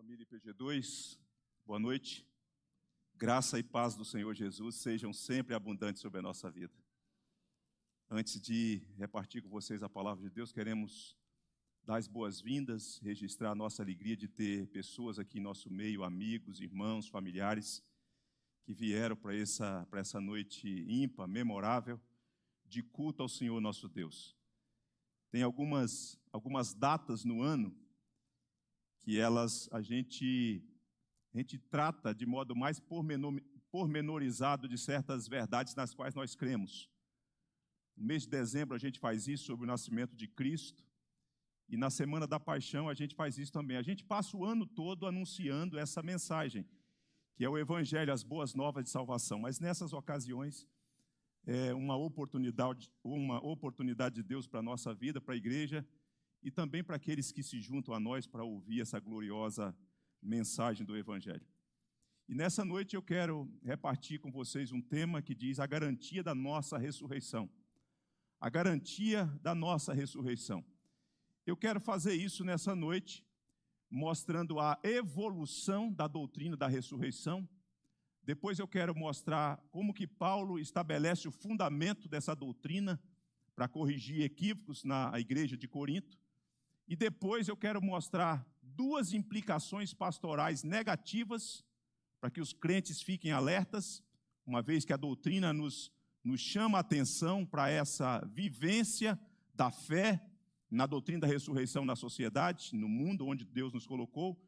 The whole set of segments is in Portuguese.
Família IPG2, boa noite. Graça e paz do Senhor Jesus sejam sempre abundantes sobre a nossa vida. Antes de repartir com vocês a palavra de Deus, queremos dar as boas-vindas, registrar a nossa alegria de ter pessoas aqui em nosso meio, amigos, irmãos, familiares, que vieram para essa noite ímpar, memorável, de culto ao Senhor nosso Deus. Tem algumas datas no ano que a gente trata de modo mais pormenorizado de certas verdades nas quais nós cremos. No mês de dezembro a gente faz isso sobre o nascimento de Cristo, e na Semana da Paixão a gente faz isso também. A gente passa o ano todo anunciando essa mensagem, que é o Evangelho, as boas novas de salvação. Mas nessas ocasiões é uma oportunidade de Deus para a nossa vida, para a igreja, e também para aqueles que se juntam a nós para ouvir essa gloriosa mensagem do Evangelho. E nessa noite eu quero repartir com vocês um tema que diz a garantia da nossa ressurreição. A garantia da nossa ressurreição. Eu quero fazer isso nessa noite, mostrando a evolução da doutrina da ressurreição. Depois eu quero mostrar como que Paulo estabelece o fundamento dessa doutrina para corrigir equívocos na igreja de Corinto. E depois eu quero mostrar duas implicações pastorais negativas para que os crentes fiquem alertas, uma vez que a doutrina nos chama a atenção para essa vivência da fé na doutrina da ressurreição na sociedade, no mundo onde Deus nos colocou.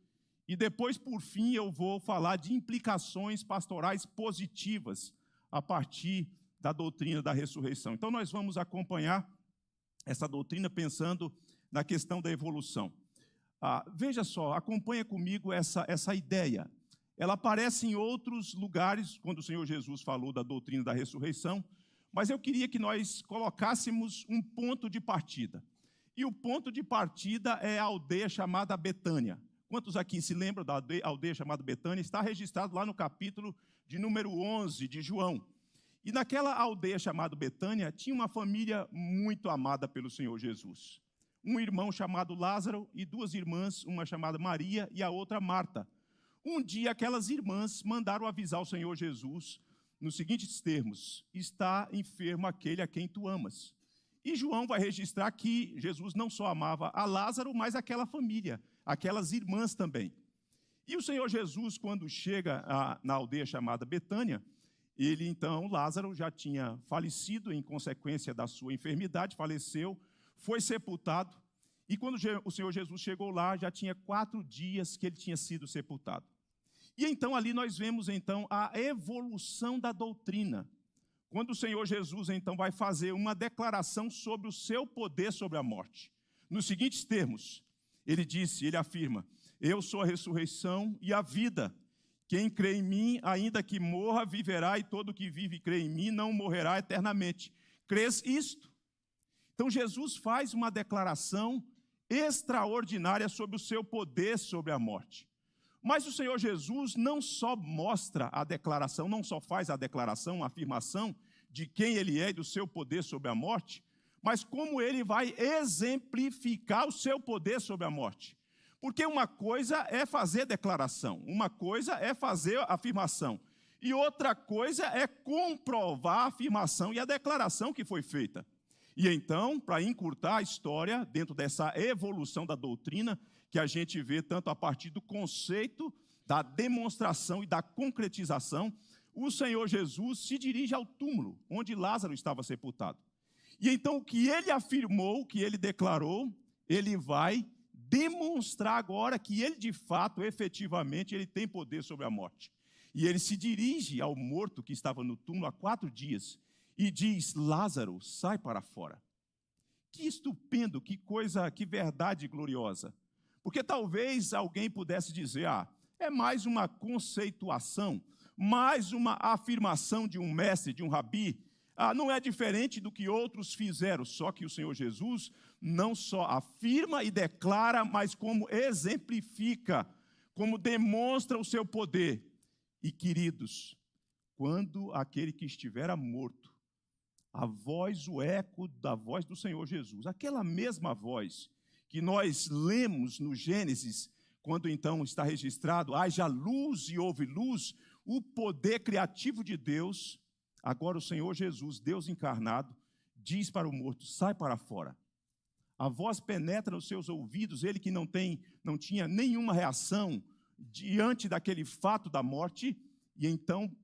E depois, por fim, eu vou falar de implicações pastorais positivas a partir da doutrina da ressurreição. Então nós vamos acompanhar essa doutrina pensando na questão da evolução. Veja só, acompanha comigo essa ideia. Ela aparece em outros lugares, quando o Senhor Jesus falou da doutrina da ressurreição, mas eu queria que nós colocássemos um ponto de partida. E o ponto de partida é a aldeia chamada Betânia. Quantos aqui se lembram da aldeia chamada Betânia? Está registrado lá no capítulo de número 11 de João. E naquela aldeia chamada Betânia tinha uma família muito amada pelo Senhor Jesus. Um irmão chamado Lázaro e duas irmãs, uma chamada Maria e a outra Marta. Um dia aquelas irmãs mandaram avisar o Senhor Jesus nos seguintes termos: está enfermo aquele a quem tu amas. E João vai registrar que Jesus não só amava a Lázaro, mas aquela família, aquelas irmãs também. E o Senhor Jesus, quando chega na aldeia chamada Betânia, Lázaro já tinha falecido em consequência da sua enfermidade, faleceu, foi sepultado, e quando o Senhor Jesus chegou lá, já tinha 4 dias que ele tinha sido sepultado. E então ali nós vemos então a evolução da doutrina, quando o Senhor Jesus então vai fazer uma declaração sobre o seu poder sobre a morte. Nos seguintes termos, ele afirma: eu sou a ressurreição e a vida. Quem crê em mim, ainda que morra, viverá, e todo que vive e crê em mim não morrerá eternamente. Crês isto? Então Jesus faz uma declaração extraordinária sobre o seu poder sobre a morte. Mas o Senhor Jesus não só mostra a declaração, não só faz a declaração, a afirmação de quem ele é e do seu poder sobre a morte, mas como ele vai exemplificar o seu poder sobre a morte. Porque uma coisa é fazer declaração, uma coisa é fazer afirmação, e outra coisa é comprovar a afirmação e a declaração que foi feita. E então, para encurtar a história, dentro dessa evolução da doutrina, que a gente vê tanto a partir do conceito, da demonstração e da concretização, o Senhor Jesus se dirige ao túmulo, onde Lázaro estava sepultado. E então, o que ele afirmou, o que ele declarou, ele vai demonstrar agora que ele, de fato, efetivamente, ele tem poder sobre a morte. E ele se dirige ao morto que estava no túmulo há 4 dias, e diz: Lázaro, sai para fora. Que estupendo, que coisa, que verdade gloriosa. Porque talvez alguém pudesse dizer: é mais uma conceituação, mais uma afirmação de um mestre, de um rabi. Não é diferente do que outros fizeram, só que o Senhor Jesus não só afirma e declara, mas como exemplifica, como demonstra o seu poder. E queridos, quando aquele que estivera morto, a voz, o eco da voz do Senhor Jesus, aquela mesma voz que nós lemos no Gênesis, quando então está registrado, haja luz e houve luz, o poder criativo de Deus, agora o Senhor Jesus, Deus encarnado, diz para o morto, sai para fora. A voz penetra nos seus ouvidos, ele que não tinha nenhuma reação diante daquele fato da morte, e então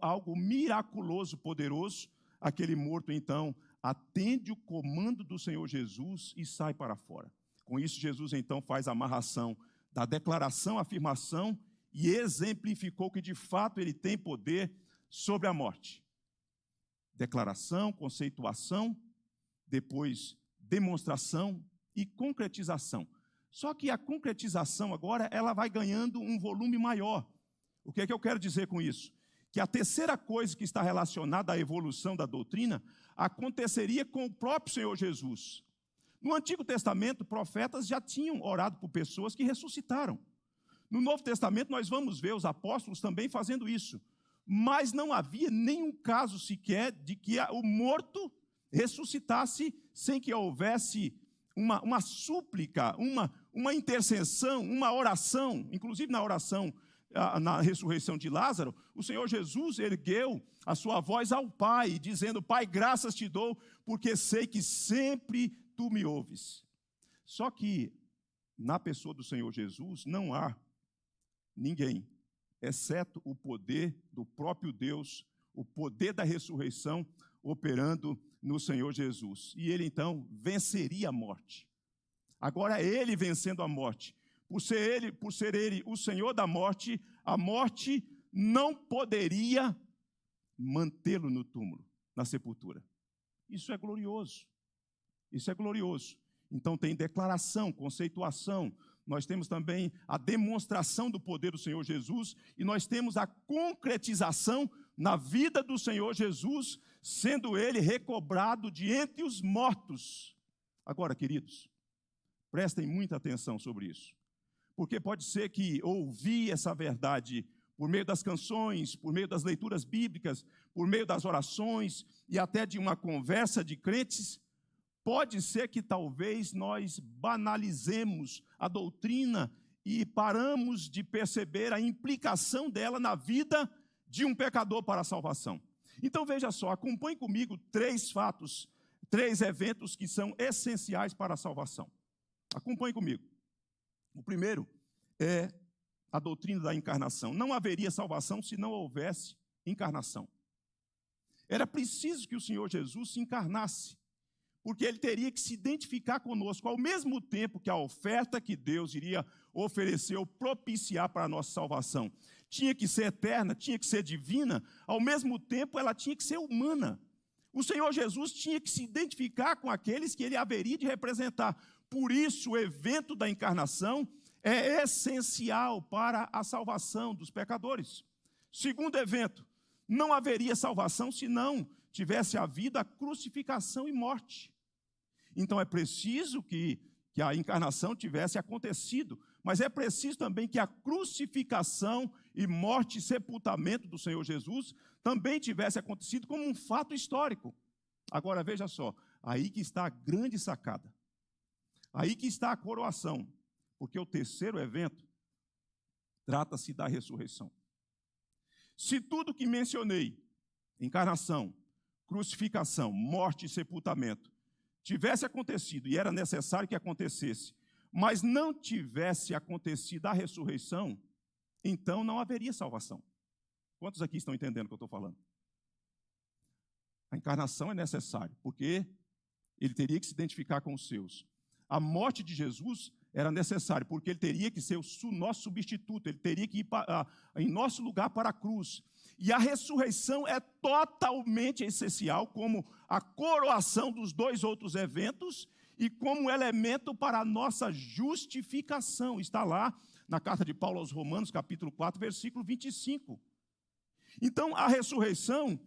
algo miraculoso, poderoso, aquele morto então atende o comando do Senhor Jesus e sai para fora. Com isso, Jesus então faz a amarração da declaração, afirmação, e exemplificou que de fato ele tem poder sobre a morte. Declaração, conceituação, depois demonstração e concretização. Só que a concretização agora ela vai ganhando um volume maior. O que é que eu quero dizer com isso? Que a terceira coisa que está relacionada à evolução da doutrina aconteceria com o próprio Senhor Jesus. No Antigo Testamento, profetas já tinham orado por pessoas que ressuscitaram. No Novo Testamento, nós vamos ver os apóstolos também fazendo isso. Mas não havia nenhum caso sequer de que o morto ressuscitasse sem que houvesse uma súplica, uma intercessão, uma oração. Inclusive na oração, na ressurreição de Lázaro, o Senhor Jesus ergueu a sua voz ao Pai, dizendo, Pai, graças te dou, porque sei que sempre tu me ouves. Só que na pessoa do Senhor Jesus não há ninguém, exceto o poder do próprio Deus, o poder da ressurreição operando no Senhor Jesus. E ele então venceria a morte. Agora ele vencendo a morte, por ser ele o Senhor da morte, a morte não poderia mantê-lo no túmulo, na sepultura. Isso é glorioso. Isso é glorioso. Então tem declaração, conceituação, nós temos também a demonstração do poder do Senhor Jesus e nós temos a concretização na vida do Senhor Jesus, sendo ele recobrado de entre os mortos. Agora, queridos, prestem muita atenção sobre isso, porque pode ser que ouvir essa verdade por meio das canções, por meio das leituras bíblicas, por meio das orações e até de uma conversa de crentes, pode ser que talvez nós banalizemos a doutrina e paramos de perceber a implicação dela na vida de um pecador para a salvação. Então veja só, acompanhe comigo 3 fatos, 3 eventos que são essenciais para a salvação. Acompanhe comigo. O primeiro é a doutrina da encarnação. Não haveria salvação se não houvesse encarnação. Era preciso que o Senhor Jesus se encarnasse, porque ele teria que se identificar conosco, ao mesmo tempo que a oferta que Deus iria oferecer ou propiciar para a nossa salvação tinha que ser eterna, tinha que ser divina, ao mesmo tempo ela tinha que ser humana. O Senhor Jesus tinha que se identificar com aqueles que ele haveria de representar. Por isso, o evento da encarnação é essencial para a salvação dos pecadores. Segundo evento, não haveria salvação se não tivesse havido a crucificação e morte. Então é preciso que a encarnação tivesse acontecido, mas é preciso também que a crucificação e morte e sepultamento do Senhor Jesus também tivesse acontecido como um fato histórico. Agora veja só, aí que está a grande sacada, aí que está a coroação, porque o terceiro evento trata-se da ressurreição. Se tudo que mencionei, encarnação, crucificação, morte e sepultamento, tivesse acontecido, e era necessário que acontecesse, mas não tivesse acontecido a ressurreição, então não haveria salvação. Quantos aqui estão entendendo o que eu estou falando? A encarnação é necessária, porque ele teria que se identificar com os seus. A morte de Jesus era necessária, porque ele teria que ser o nosso substituto, ele teria que ir em nosso lugar para a cruz. E a ressurreição é totalmente essencial como a coroação dos 2 outros eventos e como elemento para a nossa justificação. Está lá na carta de Paulo aos Romanos, capítulo 4, versículo 25. Então, a ressurreição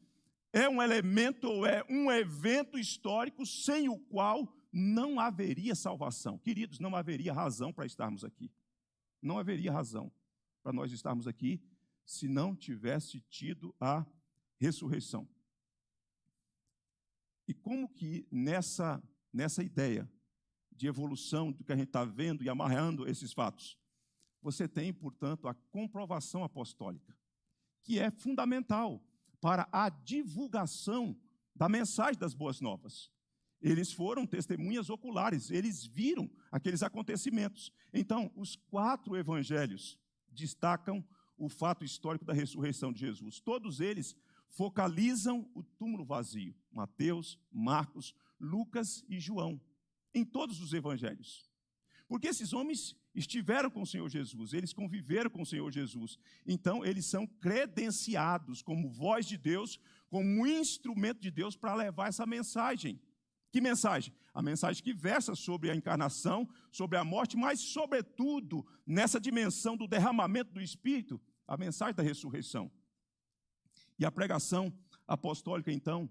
é um elemento, ou é um evento histórico sem o qual não haveria salvação. Queridos, não haveria razão para estarmos aqui. Não haveria razão para nós estarmos aqui se não tivesse tido a ressurreição. E como que nessa ideia de evolução do que a gente está vendo e amarrando esses fatos, você tem, portanto, a comprovação apostólica, que é fundamental para a divulgação da mensagem das boas novas. Eles foram testemunhas oculares, eles viram aqueles acontecimentos. Então, os 4 evangelhos destacam o fato histórico da ressurreição de Jesus. Todos eles focalizam o túmulo vazio. Mateus, Marcos, Lucas e João. Em todos os evangelhos. Porque esses homens estiveram com o Senhor Jesus, eles conviveram com o Senhor Jesus. Então, eles são credenciados como voz de Deus, como instrumento de Deus para levar essa mensagem. Que mensagem? A mensagem que versa sobre a encarnação, sobre a morte, mas, sobretudo, nessa dimensão do derramamento do Espírito, a mensagem da ressurreição. E a pregação apostólica, então,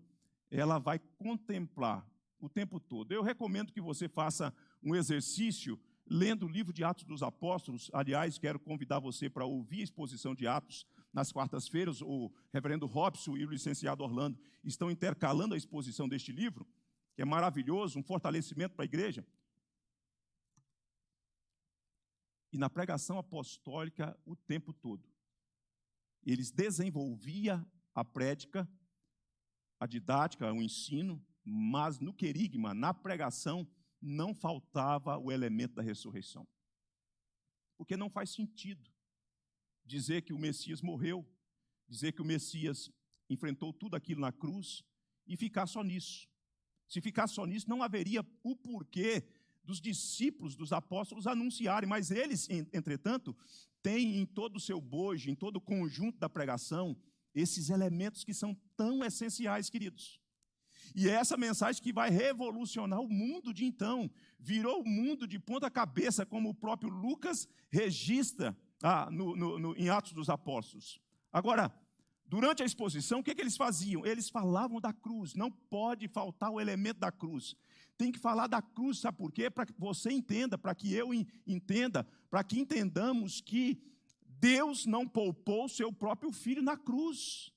ela vai contemplar o tempo todo. Eu recomendo que você faça um exercício lendo o livro de Atos dos Apóstolos. Aliás, quero convidar você para ouvir a exposição de Atos nas quartas-feiras. O reverendo Robson e o licenciado Orlando estão intercalando a exposição deste livro, que é maravilhoso, um fortalecimento para a igreja. E na pregação apostólica, o tempo todo, eles desenvolviam a prédica, a didática, o ensino, mas no querigma, na pregação, não faltava o elemento da ressurreição. Porque não faz sentido dizer que o Messias morreu, dizer que o Messias enfrentou tudo aquilo na cruz e ficar só nisso. Se ficar só nisso, não haveria o porquê dos discípulos, dos apóstolos anunciarem, mas eles, entretanto, têm em todo o seu bojo, em todo o conjunto da pregação, esses elementos que são tão essenciais, queridos. E é essa mensagem que vai revolucionar o mundo de então. Virou o mundo de ponta cabeça, como o próprio Lucas registra em Atos dos Apóstolos. Agora, durante a exposição, o que eles faziam? Eles falavam da cruz. Não pode faltar o elemento da cruz. Tem que falar da cruz, sabe por quê? Para que você entenda, para que eu entenda, para que entendamos que Deus não poupou seu próprio Filho na cruz.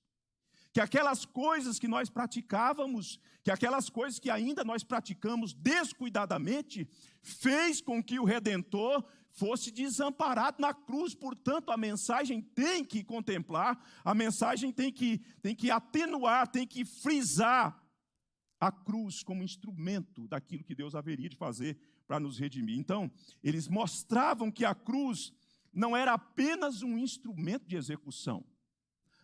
Que aquelas coisas que nós praticávamos, que aquelas coisas que ainda nós praticamos descuidadamente, fez com que o Redentor fosse desamparado na cruz. Portanto, a mensagem tem que contemplar, a mensagem tem que atenuar, tem que frisar a cruz como instrumento daquilo que Deus haveria de fazer para nos redimir. Então, eles mostravam que a cruz não era apenas um instrumento de execução.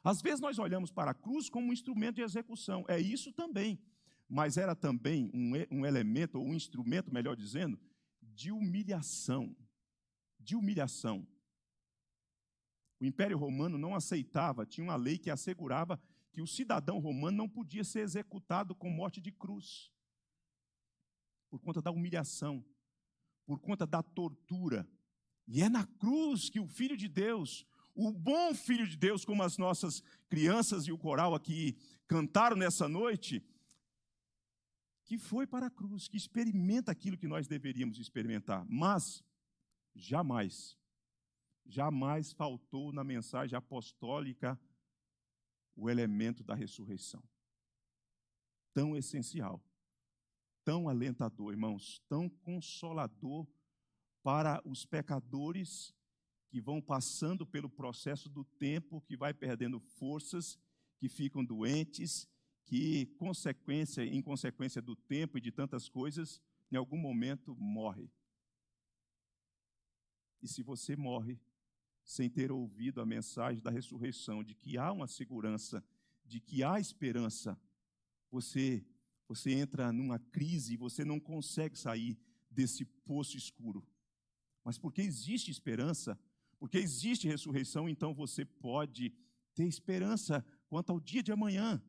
Às vezes nós olhamos para a cruz como um instrumento de execução, é isso também, mas era também um elemento, ou um instrumento, melhor dizendo, de humilhação. De humilhação. O Império Romano não aceitava, tinha uma lei que assegurava que o cidadão romano não podia ser executado com morte de cruz, por conta da humilhação, por conta da tortura. E é na cruz que o Filho de Deus, o bom Filho de Deus, como as nossas crianças e o coral aqui cantaram nessa noite, que foi para a cruz, que experimenta aquilo que nós deveríamos experimentar. Mas jamais faltou na mensagem apostólica o elemento da ressurreição. Tão essencial, tão alentador, irmãos, tão consolador para os pecadores que vão passando pelo processo do tempo, que vai perdendo forças, que ficam doentes, que, em consequência do tempo e de tantas coisas, em algum momento morre. E se você morre sem ter ouvido a mensagem da ressurreição, de que há uma segurança, de que há esperança, você entra numa crise e você não consegue sair desse poço escuro. Mas porque existe esperança, porque existe ressurreição, então você pode ter esperança quanto ao dia de amanhã.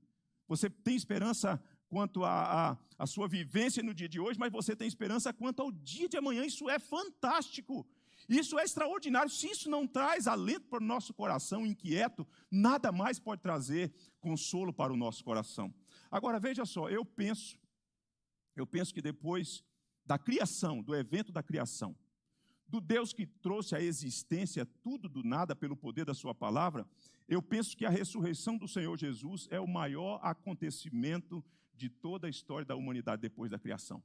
Você tem esperança quanto à sua vivência no dia de hoje, mas você tem esperança quanto ao dia de amanhã. Isso é fantástico. Isso é extraordinário. Se isso não traz alento para o nosso coração inquieto, nada mais pode trazer consolo para o nosso coração. Agora, veja só, eu penso que depois da criação, do evento da criação, do Deus que trouxe à existência tudo do nada pelo poder da sua palavra, eu penso que a ressurreição do Senhor Jesus é o maior acontecimento de toda a história da humanidade depois da criação.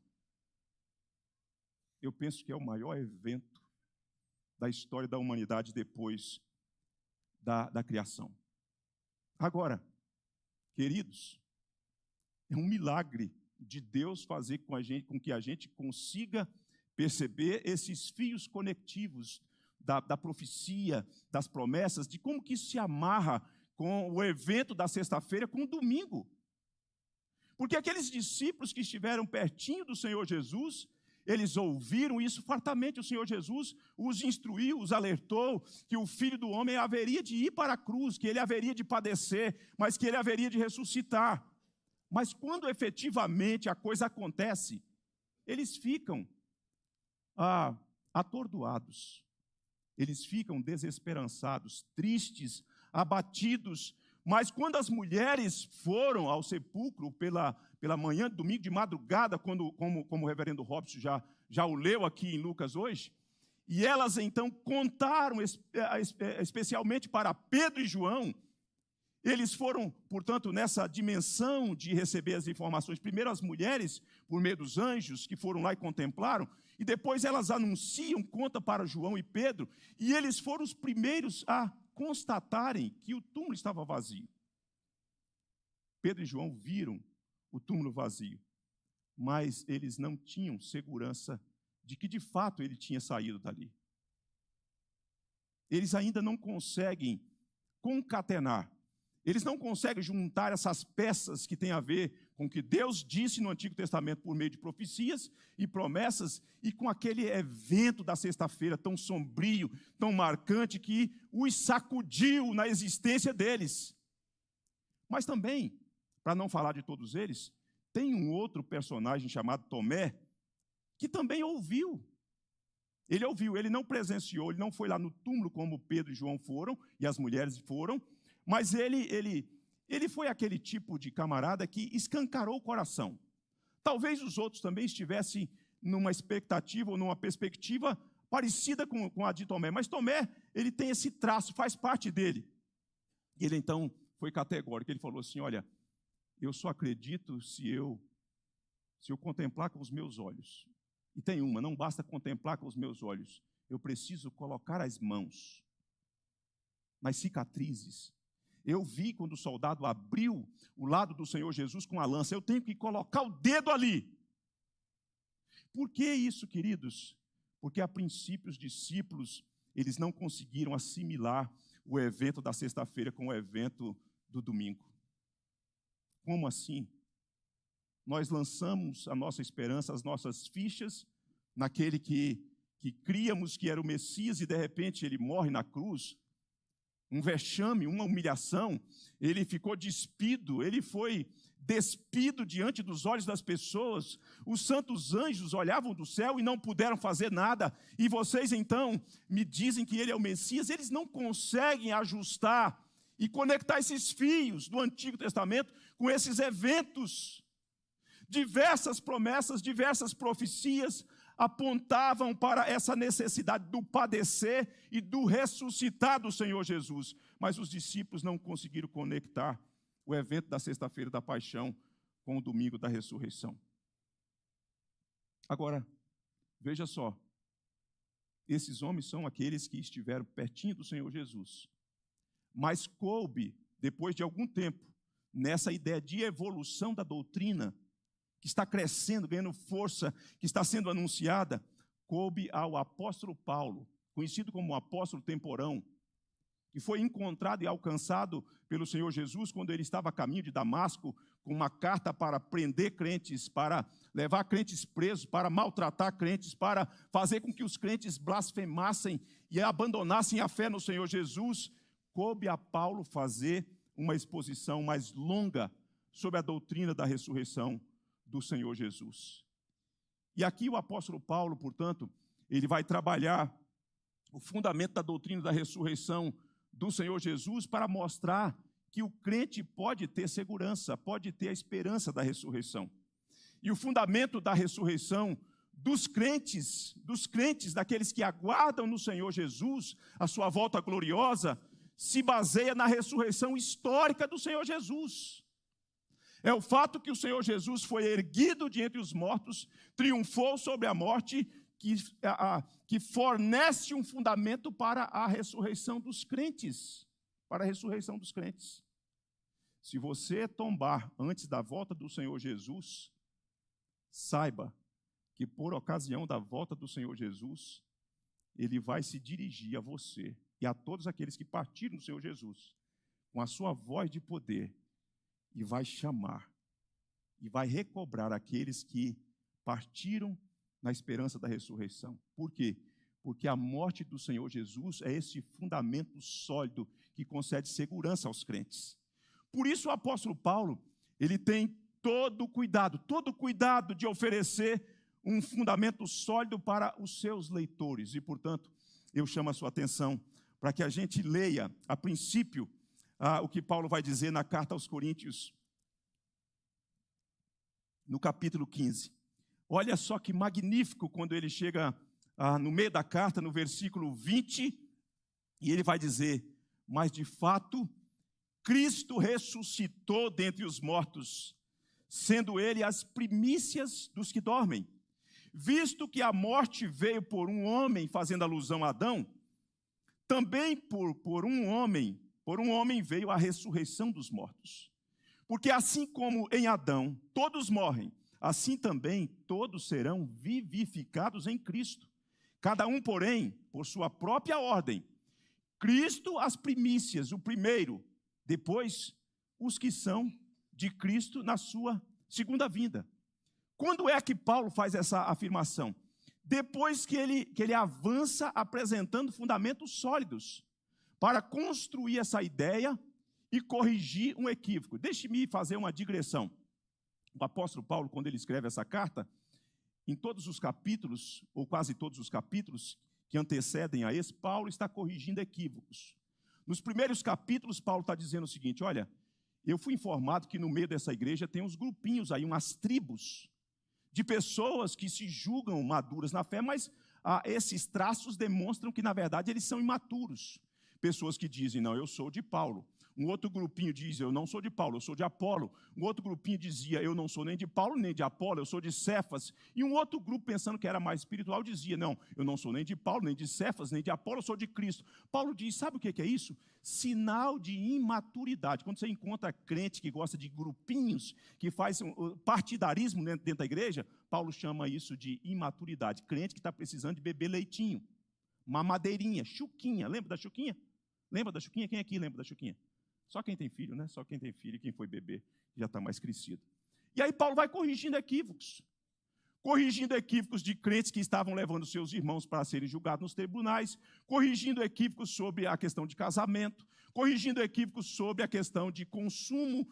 Eu penso que é o maior evento da história da humanidade depois da criação. Agora, queridos, é um milagre de Deus fazer com que a gente consiga perceber esses fios conectivos da profecia, das promessas, de como que isso se amarra com o evento da sexta-feira, com o domingo. Porque aqueles discípulos que estiveram pertinho do Senhor Jesus, eles ouviram isso fartamente. O Senhor Jesus os instruiu, os alertou que o Filho do Homem haveria de ir para a cruz, que ele haveria de padecer, mas que ele haveria de ressuscitar. Mas quando efetivamente a coisa acontece, eles ficam atordoados, eles ficam desesperançados, tristes, abatidos. Mas quando as mulheres foram ao sepulcro pela manhã de domingo, de madrugada, como o reverendo Robson já o leu aqui em Lucas hoje, e elas então contaram, especialmente para Pedro e João, eles foram, portanto, nessa dimensão de receber as informações, primeiro as mulheres, por meio dos anjos, que foram lá e contemplaram, e depois elas anunciam, contam para João e Pedro, e eles foram os primeiros a constatarem que o túmulo estava vazio. Pedro e João viram o túmulo vazio, mas eles não tinham segurança de que, de fato, ele tinha saído dali. Eles ainda não conseguem concatenar, eles não conseguem juntar essas peças que têm a ver com o que Deus disse no Antigo Testamento por meio de profecias e promessas e com aquele evento da sexta-feira tão sombrio, tão marcante, que os sacudiu na existência deles. Mas também, para não falar de todos eles, tem um outro personagem chamado Tomé, que também ouviu. Ele ouviu, ele não presenciou, ele não foi lá no túmulo como Pedro e João foram, e as mulheres foram, mas ele foi aquele tipo de camarada que escancarou o coração. Talvez os outros também estivessem numa expectativa ou numa perspectiva parecida com a de Tomé, mas Tomé, ele tem esse traço, faz parte dele. Ele então foi categórico, ele falou assim: olha, eu só acredito se eu contemplar com os meus olhos. E tem uma, não basta contemplar com os meus olhos, eu preciso colocar as mãos nas cicatrizes. Eu vi quando o soldado abriu o lado do Senhor Jesus com a lança, eu tenho que colocar o dedo ali. Por que isso, queridos? Porque a princípio os discípulos, eles não conseguiram assimilar o evento da sexta-feira com o evento do domingo. Como assim? Nós lançamos a nossa esperança, as nossas fichas, naquele que críamos que era o Messias e de repente ele morre na cruz. Um vexame, uma humilhação, ele ficou despido, ele foi despido diante dos olhos das pessoas. Os santos anjos olhavam do céu e não puderam fazer nada. E vocês então me dizem que ele é o Messias. Eles não conseguem ajustar e conectar esses fios do Antigo Testamento com esses eventos. Diversas promessas, diversas profecias apontavam para essa necessidade do padecer e do ressuscitar do Senhor Jesus. Mas os discípulos não conseguiram conectar o evento da sexta-feira da paixão com o domingo da ressurreição. Agora, veja só, esses homens são aqueles que estiveram pertinho do Senhor Jesus. Mas coube, depois de algum tempo, nessa ideia de evolução da doutrina, que está crescendo, ganhando força, que está sendo anunciada, coube ao apóstolo Paulo, conhecido como o apóstolo temporão, que foi encontrado e alcançado pelo Senhor Jesus quando ele estava a caminho de Damasco, com uma carta para prender crentes, para levar crentes presos, para maltratar crentes, para fazer com que os crentes blasfemassem e abandonassem a fé no Senhor Jesus. Coube a Paulo fazer uma exposição mais longa sobre a doutrina da ressurreição do Senhor Jesus. E aqui o apóstolo Paulo, portanto, ele vai trabalhar o fundamento da doutrina da ressurreição do Senhor Jesus para mostrar que o crente pode ter segurança, pode ter a esperança da ressurreição. E o fundamento da ressurreição dos crentes, daqueles que aguardam no Senhor Jesus, a sua volta gloriosa, se baseia na ressurreição histórica do Senhor Jesus. É o fato que o Senhor Jesus foi erguido de entre os mortos, triunfou sobre a morte, que fornece um fundamento para a ressurreição dos crentes. Para a ressurreição dos crentes. Se você tombar antes da volta do Senhor Jesus, saiba que por ocasião da volta do Senhor Jesus, Ele vai se dirigir a você e a todos aqueles que partiram do Senhor Jesus, com a sua voz de poder, e vai chamar, e vai recobrar aqueles que partiram na esperança da ressurreição. Por quê? Porque a morte do Senhor Jesus é esse fundamento sólido que concede segurança aos crentes. Por isso o apóstolo Paulo, ele tem todo cuidado de oferecer um fundamento sólido para os seus leitores. E, portanto, eu chamo a sua atenção para que a gente leia, a princípio, o que Paulo vai dizer na carta aos Coríntios, no capítulo 15. Olha só que magnífico quando ele chega no meio da carta, no versículo 20, e ele vai dizer: mas de fato, Cristo ressuscitou dentre os mortos, sendo ele as primícias dos que dormem. Visto que a morte veio por um homem, fazendo alusão a Adão, também por um homem veio a ressurreição dos mortos. Porque assim como em Adão todos morrem, assim também todos serão vivificados em Cristo. Cada um, porém, por sua própria ordem. Cristo as primícias, o primeiro, depois os que são de Cristo na sua segunda vinda. Quando é que Paulo faz essa afirmação? Depois que ele avança apresentando fundamentos sólidos para construir essa ideia e corrigir um equívoco. Deixe-me fazer uma digressão. O apóstolo Paulo, quando ele escreve essa carta, em todos os capítulos, ou quase todos os capítulos que antecedem a esse, Paulo está corrigindo equívocos. Nos primeiros capítulos, Paulo está dizendo o seguinte: olha, eu fui informado que no meio dessa igreja tem uns grupinhos aí, umas tribos, de pessoas que se julgam maduras na fé, mas esses traços demonstram que, na verdade, eles são imaturos. Pessoas que dizem: não, eu sou de Paulo. Um outro grupinho diz: eu não sou de Paulo, eu sou de Apolo. Um outro grupinho dizia: eu não sou nem de Paulo, nem de Apolo, eu sou de Cefas. E um outro grupo, pensando que era mais espiritual, dizia: não, eu não sou nem de Paulo, nem de Cefas, nem de Apolo, eu sou de Cristo. Paulo diz: sabe o que é isso? Sinal de imaturidade. Quando você encontra crente que gosta de grupinhos, que faz partidarismo dentro da igreja, Paulo chama isso de imaturidade. Crente que está precisando de beber leitinho, mamadeirinha, chuquinha. Lembra da chuquinha? Lembra da chuquinha? Quem aqui lembra da chuquinha? Só quem tem filho, né? Só quem tem filho e quem foi bebê já está mais crescido. E aí Paulo vai corrigindo equívocos. Corrigindo equívocos de crentes que estavam levando seus irmãos para serem julgados nos tribunais, corrigindo equívocos sobre a questão de casamento, corrigindo equívocos sobre a questão de consumo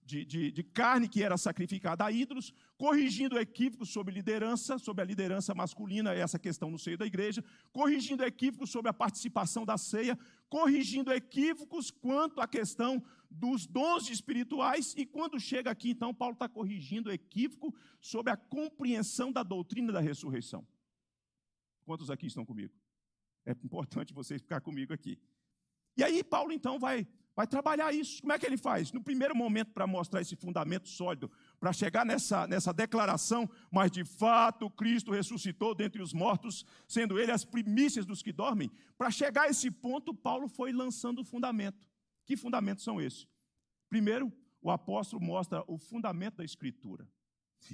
de carne que era sacrificada a ídolos, corrigindo equívocos sobre a liderança masculina, essa questão no seio da igreja, corrigindo equívocos sobre a participação da ceia, corrigindo equívocos quanto à questão dos dons espirituais, e quando chega aqui, então, Paulo está corrigindo equívoco sobre a compreensão da doutrina da ressurreição. Quantos aqui estão comigo? É importante vocês ficar comigo aqui. E aí Paulo, então, vai trabalhar isso. Como é que ele faz? No primeiro momento, para mostrar esse fundamento sólido, para chegar nessa declaração: mas de fato Cristo ressuscitou dentre os mortos, sendo ele as primícias dos que dormem. Para chegar a esse ponto, Paulo foi lançando o fundamento. Que fundamentos são esses? Primeiro, o apóstolo mostra o fundamento da Escritura.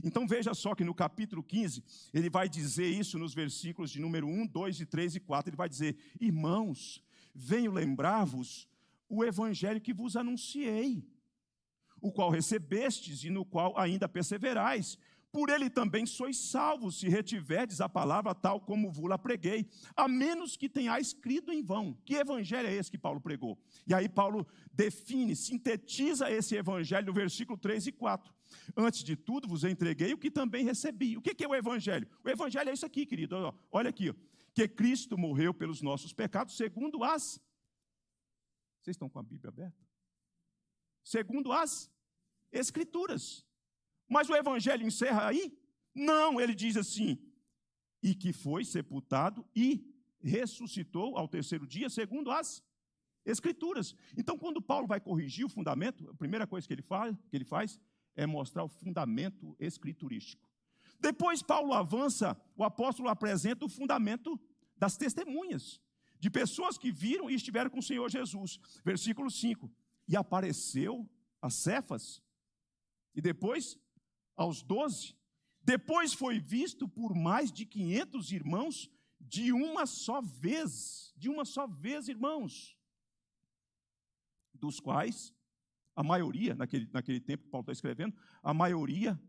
Então veja só que no capítulo 15, ele vai dizer isso nos versículos de número 1, 2, 3 e 4. Ele vai dizer: irmãos, venho lembrar-vos o evangelho que vos anunciei, o qual recebestes e no qual ainda perseverais. Por ele também sois salvos, se retiverdes a palavra tal como vos-la preguei, a menos que tenhais crido em vão. Que evangelho é esse que Paulo pregou? E aí Paulo define, sintetiza esse evangelho no versículo 3 e 4. Antes de tudo vos entreguei o que também recebi. O que é o evangelho? O evangelho é isso aqui, querido. Olha aqui, que Cristo morreu pelos nossos pecados, segundo as... Vocês estão com a Bíblia aberta? Segundo as Escrituras. Mas o evangelho encerra aí? Não, ele diz assim: e que foi sepultado e ressuscitou ao terceiro dia, segundo as Escrituras. Então, quando Paulo vai corrigir o fundamento, a primeira coisa que ele faz é mostrar o fundamento escriturístico. Depois Paulo avança, o apóstolo apresenta o fundamento das testemunhas, de pessoas que viram e estiveram com o Senhor Jesus. Versículo 5, e apareceu a Cefas, e depois aos 12, depois foi visto por mais de 500 irmãos, de uma só vez, irmãos, dos quais a maioria, naquele tempo que Paulo está escrevendo, a maioria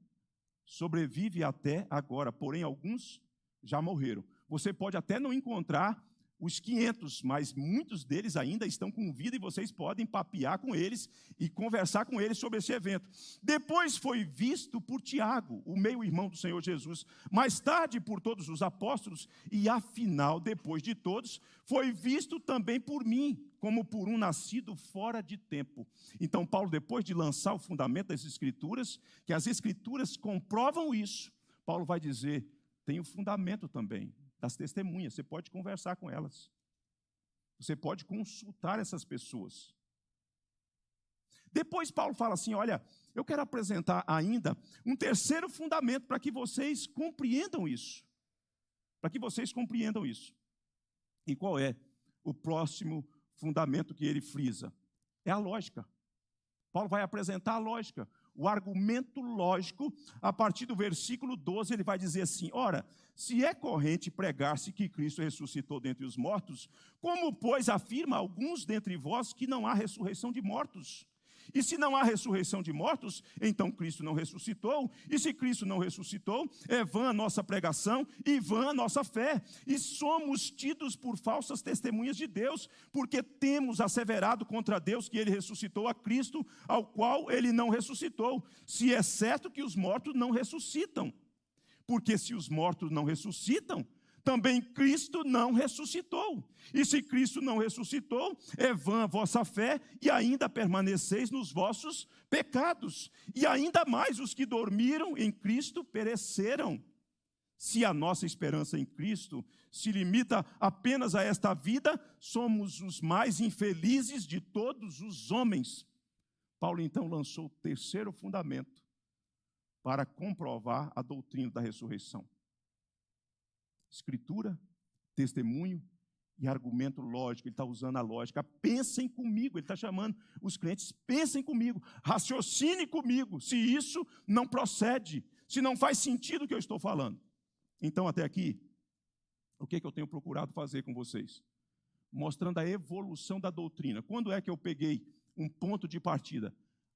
sobrevive até agora, porém alguns já morreram. Você pode até não encontrar os 500, mas muitos deles ainda estão com vida e vocês podem papear com eles e conversar com eles sobre esse evento. Depois foi visto por Tiago, o meio-irmão do Senhor Jesus, mais tarde por todos os apóstolos e, afinal, depois de todos, foi visto também por mim, como por um nascido fora de tempo. Então, Paulo, depois de lançar o fundamento das Escrituras, que as Escrituras comprovam isso, Paulo vai dizer, tem o fundamento também das testemunhas, você pode conversar com elas. Você pode consultar essas pessoas. Depois Paulo fala assim, olha, eu quero apresentar ainda um terceiro fundamento para que vocês compreendam isso. Para que vocês compreendam isso. E qual é o próximo fundamento que ele frisa? É a lógica. Paulo vai apresentar a lógica. O argumento lógico, a partir do versículo 12, ele vai dizer assim, ora, se é corrente pregar-se que Cristo ressuscitou dentre os mortos, como, pois, afirma alguns dentre vós que não há ressurreição de mortos? E se não há ressurreição de mortos, então Cristo não ressuscitou. E se Cristo não ressuscitou, é vã a nossa pregação e vã a nossa fé. E somos tidos por falsas testemunhas de Deus, porque temos asseverado contra Deus que ele ressuscitou a Cristo, ao qual ele não ressuscitou. Se é certo que os mortos não ressuscitam. Porque se os mortos não ressuscitam, também Cristo não ressuscitou. E se Cristo não ressuscitou, é vã a vossa fé e ainda permaneceis nos vossos pecados. E ainda mais os que dormiram em Cristo pereceram. Se a nossa esperança em Cristo se limita apenas a esta vida, somos os mais infelizes de todos os homens. Paulo então lançou o terceiro fundamento para comprovar a doutrina da ressurreição. Escritura, testemunho e argumento lógico. Ele está usando a lógica. Pensem comigo. Ele está chamando os crentes. Pensem comigo. Raciocine comigo. Se isso não procede. Se não faz sentido o que eu estou falando. Então, até aqui, o que eu tenho procurado fazer com vocês? Mostrando a evolução da doutrina. Quando é que eu peguei um ponto de partida?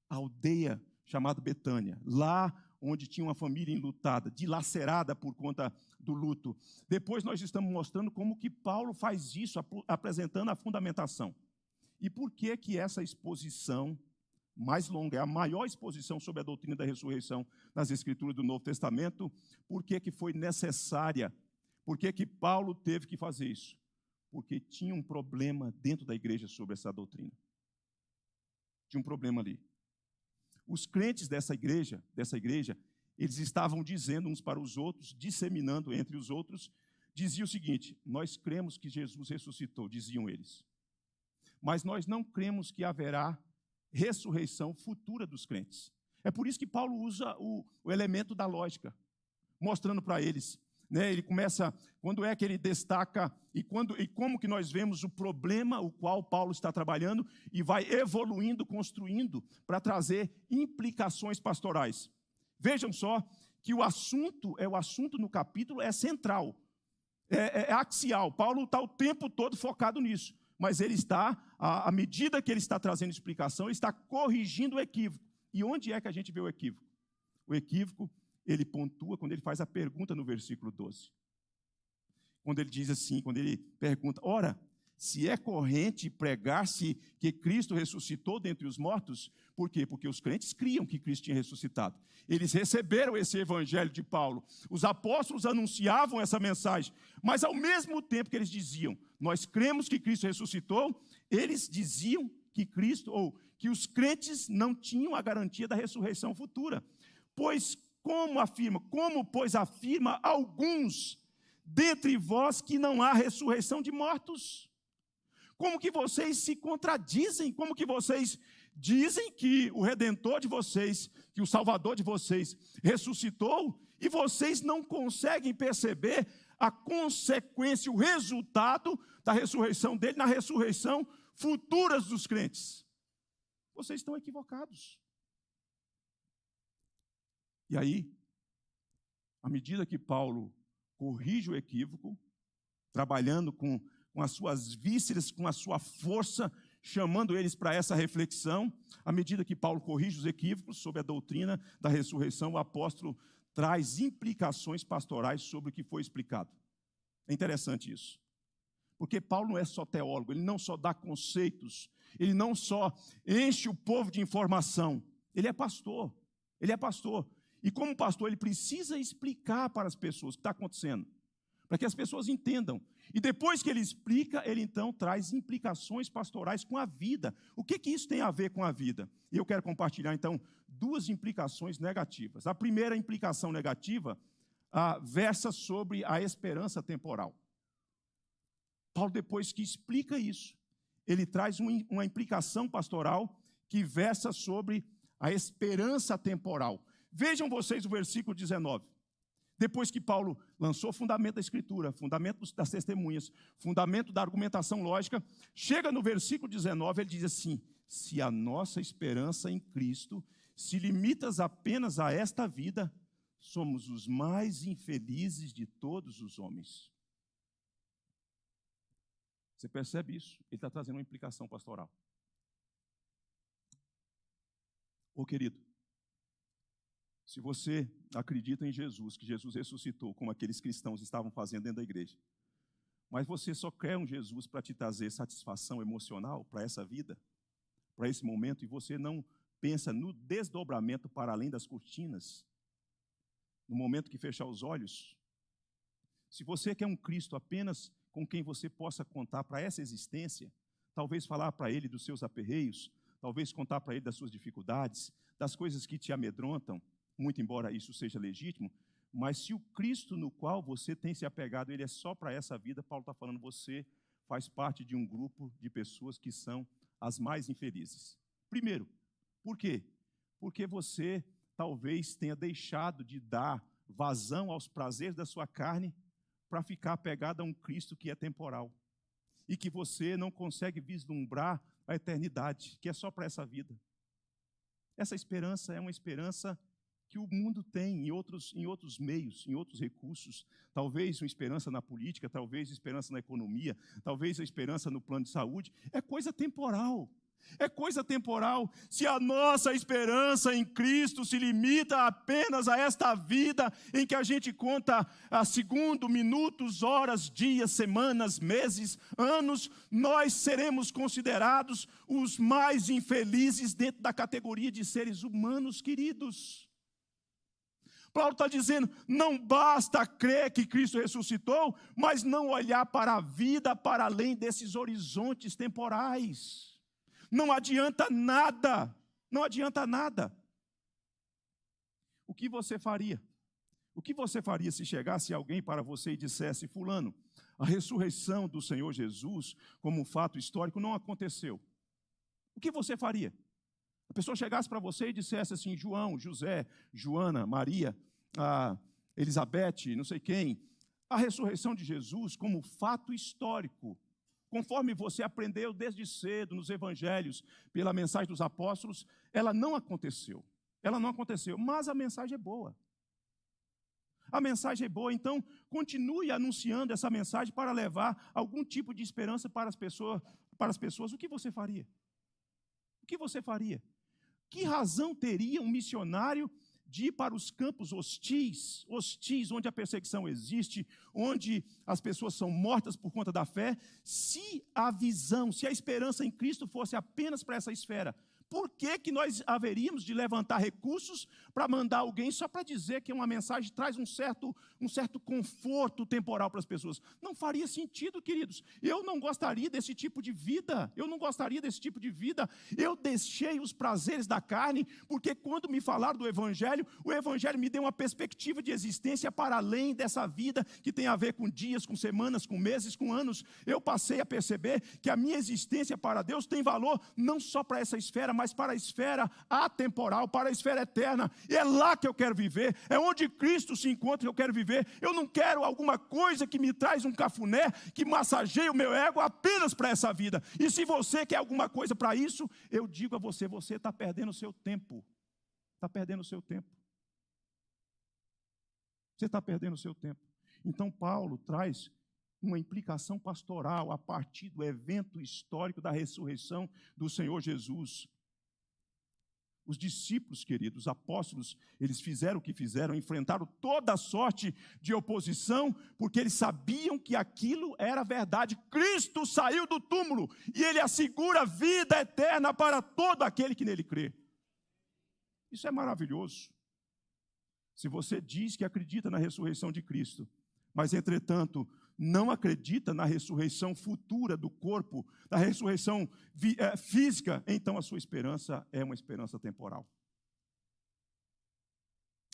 A aldeia chamada Betânia. Lá onde tinha uma família enlutada, dilacerada por conta do luto. Depois nós estamos mostrando como que Paulo faz isso, apresentando a fundamentação. E por que que essa exposição mais longa, é a maior exposição sobre a doutrina da ressurreição nas Escrituras do Novo Testamento? Por que que foi necessária? Por que que Paulo teve que fazer isso? Porque tinha um problema dentro da igreja sobre essa doutrina. Tinha um problema ali. Os crentes dessa igreja, eles estavam dizendo uns para os outros, disseminando entre os outros, diziam o seguinte, nós cremos que Jesus ressuscitou, diziam eles. Mas nós não cremos que haverá ressurreição futura dos crentes. É por isso que Paulo usa o elemento da lógica, mostrando para eles. Ele começa, quando é que ele destaca e como que nós vemos o problema o qual Paulo está trabalhando e vai evoluindo, construindo para trazer implicações pastorais. Vejam só que o assunto no capítulo é central, é axial. Paulo está o tempo todo focado nisso, mas ele está, à medida que ele está trazendo explicação, ele está corrigindo o equívoco. E onde é que a gente vê o equívoco? O equívoco ele pontua quando ele faz a pergunta no versículo 12. Quando ele diz assim, quando ele pergunta, ora, se é corrente pregar-se que Cristo ressuscitou dentre os mortos, por quê? Porque os crentes criam que Cristo tinha ressuscitado. Eles receberam esse evangelho de Paulo. Os apóstolos anunciavam essa mensagem, mas ao mesmo tempo que eles diziam, nós cremos que Cristo ressuscitou, eles diziam que Cristo, ou que os crentes não tinham a garantia da ressurreição futura. Pois pois afirma alguns dentre vós que não há ressurreição de mortos? Como que vocês se contradizem? Como que vocês dizem que o Redentor de vocês, que o Salvador de vocês ressuscitou, E vocês não conseguem perceber a consequência, o resultado da ressurreição dele na ressurreição futura dos crentes. Vocês estão equivocados. E aí, à medida que Paulo corrige o equívoco, trabalhando com as suas vísceras, com a sua força, chamando eles para essa reflexão, à medida que Paulo corrige os equívocos sobre a doutrina da ressurreição, o apóstolo traz implicações pastorais sobre o que foi explicado. É interessante isso. Porque Paulo não é só teólogo, ele não só dá conceitos, ele não só enche o povo de informação, ele é pastor. E como pastor, ele precisa explicar para as pessoas o que está acontecendo, para que as pessoas entendam. E depois que ele explica, ele então traz implicações pastorais com a vida. O que isso tem a ver com a vida? E eu quero compartilhar então 2 implicações negativas. A primeira implicação negativa versa sobre a esperança temporal. Paulo, depois que explica isso, ele traz uma implicação pastoral que versa sobre a esperança temporal. Vejam vocês o versículo 19. Depois que Paulo lançou o fundamento da Escritura, fundamento das testemunhas, fundamento da argumentação lógica, chega no versículo 19, ele diz assim: se a nossa esperança em Cristo se limita apenas a esta vida, somos os mais infelizes de todos os homens. Você percebe isso? Ele está trazendo uma implicação pastoral. Ô querido, se você acredita em Jesus, que Jesus ressuscitou, como aqueles cristãos estavam fazendo dentro da igreja, mas você só quer um Jesus para te trazer satisfação emocional para essa vida, para esse momento, e você não pensa no desdobramento para além das cortinas, no momento que fechar os olhos, se você quer um Cristo apenas com quem você possa contar para essa existência, talvez falar para ele dos seus aperreios, talvez contar para ele das suas dificuldades, das coisas que te amedrontam, muito embora isso seja legítimo, mas se o Cristo no qual você tem se apegado, ele é só para essa vida, Paulo está falando, você faz parte de um grupo de pessoas que são as mais infelizes. Primeiro, por quê? Porque você talvez tenha deixado de dar vazão aos prazeres da sua carne para ficar apegado a um Cristo que é temporal e que você não consegue vislumbrar a eternidade, que é só para essa vida. Essa esperança é uma esperança que o mundo tem em outros meios, em outros recursos. Talvez uma esperança na política, talvez esperança na economia, talvez a esperança no plano de saúde. É coisa temporal. É coisa temporal. Se a nossa esperança em Cristo se limita apenas a esta vida em que a gente conta a segundo, minutos, horas, dias, semanas, meses, anos, nós seremos considerados os mais infelizes dentro da categoria de seres humanos, queridos. Paulo está dizendo, não basta crer que Cristo ressuscitou, mas não olhar para a vida para além desses horizontes temporais. Não adianta nada, não adianta nada. O que você faria? O que você faria se chegasse alguém para você e dissesse, fulano, a ressurreição do Senhor Jesus, como um fato histórico, não aconteceu? O que você faria? A pessoa chegasse para você e dissesse assim, João, José, Joana, Maria, Elizabeth, não sei quem, a ressurreição de Jesus como fato histórico, conforme você aprendeu desde cedo nos evangelhos, pela mensagem dos apóstolos, ela não aconteceu. Ela não aconteceu, mas a mensagem é boa. A mensagem é boa, então continue anunciando essa mensagem para levar algum tipo de esperança para as pessoas. O que você faria? O que você faria? Que razão teria um missionário de ir para os campos hostis, onde a perseguição existe, onde as pessoas são mortas por conta da fé, se a visão, se a esperança em Cristo fosse apenas para essa esfera? Por que nós haveríamos de levantar recursos para mandar alguém só para dizer que uma mensagem traz um certo conforto temporal para as pessoas? Não faria sentido, queridos. Eu não gostaria desse tipo de vida. Eu deixei os prazeres da carne, porque quando me falaram do Evangelho, o Evangelho me deu uma perspectiva de existência para além dessa vida, que tem a ver com dias, com semanas, com meses, com anos. Eu passei a perceber que a minha existência para Deus tem valor não só para essa esfera, mas para a esfera atemporal, para a esfera eterna. E é lá que eu quero viver, é onde Cristo se encontra que eu quero viver. Eu não quero alguma coisa que me traz um cafuné, que massageie o meu ego apenas para essa vida. E se você quer alguma coisa para isso, eu digo a você, você está perdendo o seu tempo. Está perdendo o seu tempo. Você está perdendo o seu tempo. Então Paulo traz uma implicação pastoral a partir do evento histórico da ressurreição do Senhor Jesus. Os discípulos, queridos, os apóstolos, eles fizeram o que fizeram, enfrentaram toda a sorte de oposição, porque eles sabiam que aquilo era verdade. Cristo saiu do túmulo e ele assegura vida eterna para todo aquele que nele crê. Isso é maravilhoso. Se você diz que acredita na ressurreição de Cristo, mas, entretanto, não acredita na ressurreição futura do corpo, na ressurreição física, então a sua esperança é uma esperança temporal.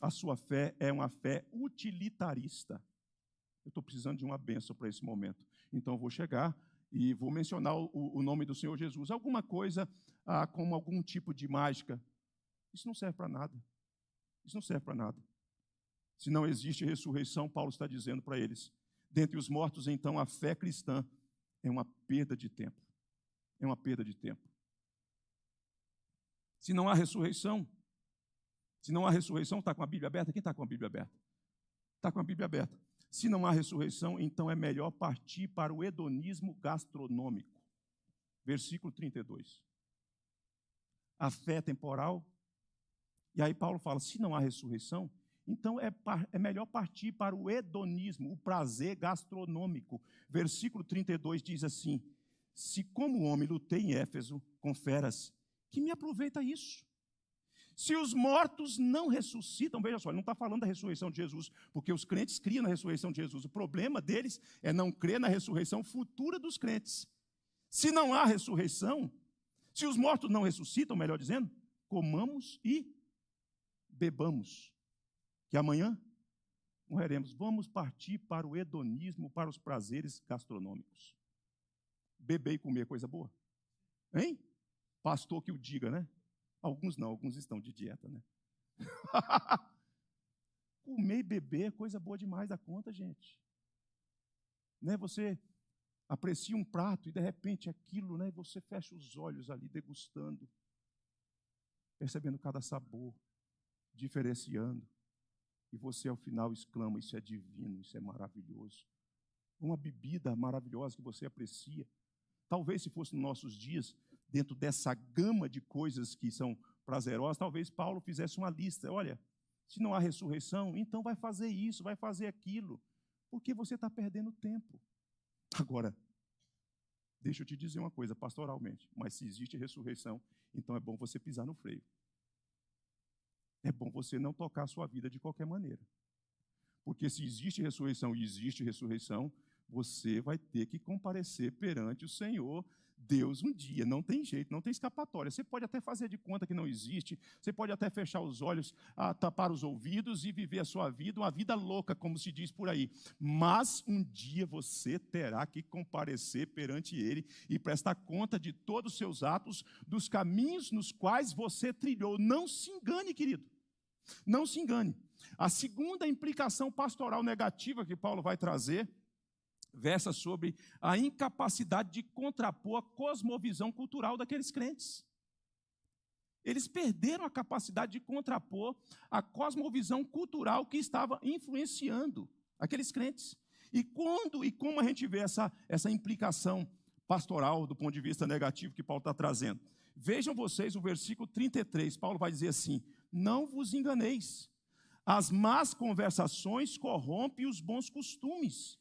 A sua fé é uma fé utilitarista. Eu estou precisando de uma bênção para esse momento. Então, eu vou chegar e vou mencionar o nome do Senhor Jesus. Alguma coisa como algum tipo de mágica. Isso não serve para nada. Isso não serve para nada. Se não existe ressurreição, Paulo está dizendo para eles, dentre os mortos, então, a fé cristã é uma perda de tempo. É uma perda de tempo. Se não há ressurreição, está com a Bíblia aberta? Quem está com a Bíblia aberta? Está com a Bíblia aberta. Se não há ressurreição, então é melhor partir para o hedonismo gastronômico. Versículo 32. A fé é temporal. E aí Paulo fala, se não há ressurreição, então é melhor partir para o hedonismo, o prazer gastronômico. Versículo 32 diz assim, se como homem lutei em Éfeso com feras, que me aproveita isso? Se os mortos não ressuscitam, veja só, ele não está falando da ressurreição de Jesus, porque os crentes criam na ressurreição de Jesus. O problema deles é não crer na ressurreição futura dos crentes. Se não há ressurreição, se os mortos não ressuscitam, melhor dizendo, comamos e bebamos, que amanhã morreremos. Vamos partir para o hedonismo, para os prazeres gastronômicos. Beber e comer é coisa boa? Hein? Pastor que o diga, né? Alguns não, alguns estão de dieta, né? Comer e beber é coisa boa demais da conta, gente. Né? Você aprecia um prato e de repente aquilo, né? Você fecha os olhos ali degustando, percebendo cada sabor, diferenciando. E você ao final exclama, isso é divino, isso é maravilhoso. Uma bebida maravilhosa que você aprecia. Talvez se fosse nos nossos dias, dentro dessa gama de coisas que são prazerosas, talvez Paulo fizesse uma lista. Olha, se não há ressurreição, então vai fazer isso, vai fazer aquilo. Porque você está perdendo tempo. Agora, deixa eu te dizer uma coisa, pastoralmente. Mas se existe ressurreição, então é bom você pisar no freio. É bom você não tocar a sua vida de qualquer maneira. Porque se existe ressurreição e existe ressurreição, você vai ter que comparecer perante o Senhor Deus um dia. Não tem jeito, não tem escapatória. Você pode até fazer de conta que não existe, você pode até fechar os olhos, tapar os ouvidos e viver a sua vida, uma vida louca, como se diz por aí. Mas um dia você terá que comparecer perante Ele e prestar conta de todos os seus atos, dos caminhos nos quais você trilhou. Não se engane, querido. Não se engane. A segunda implicação pastoral negativa que Paulo vai trazer versa sobre a incapacidade de contrapor a cosmovisão cultural daqueles crentes. Eles perderam a capacidade de contrapor a cosmovisão cultural que estava influenciando aqueles crentes. E como a gente vê essa implicação pastoral do ponto de vista negativo que Paulo está trazendo? Vejam vocês o versículo 33, Paulo vai dizer assim, não vos enganeis, as más conversações corrompem os bons costumes.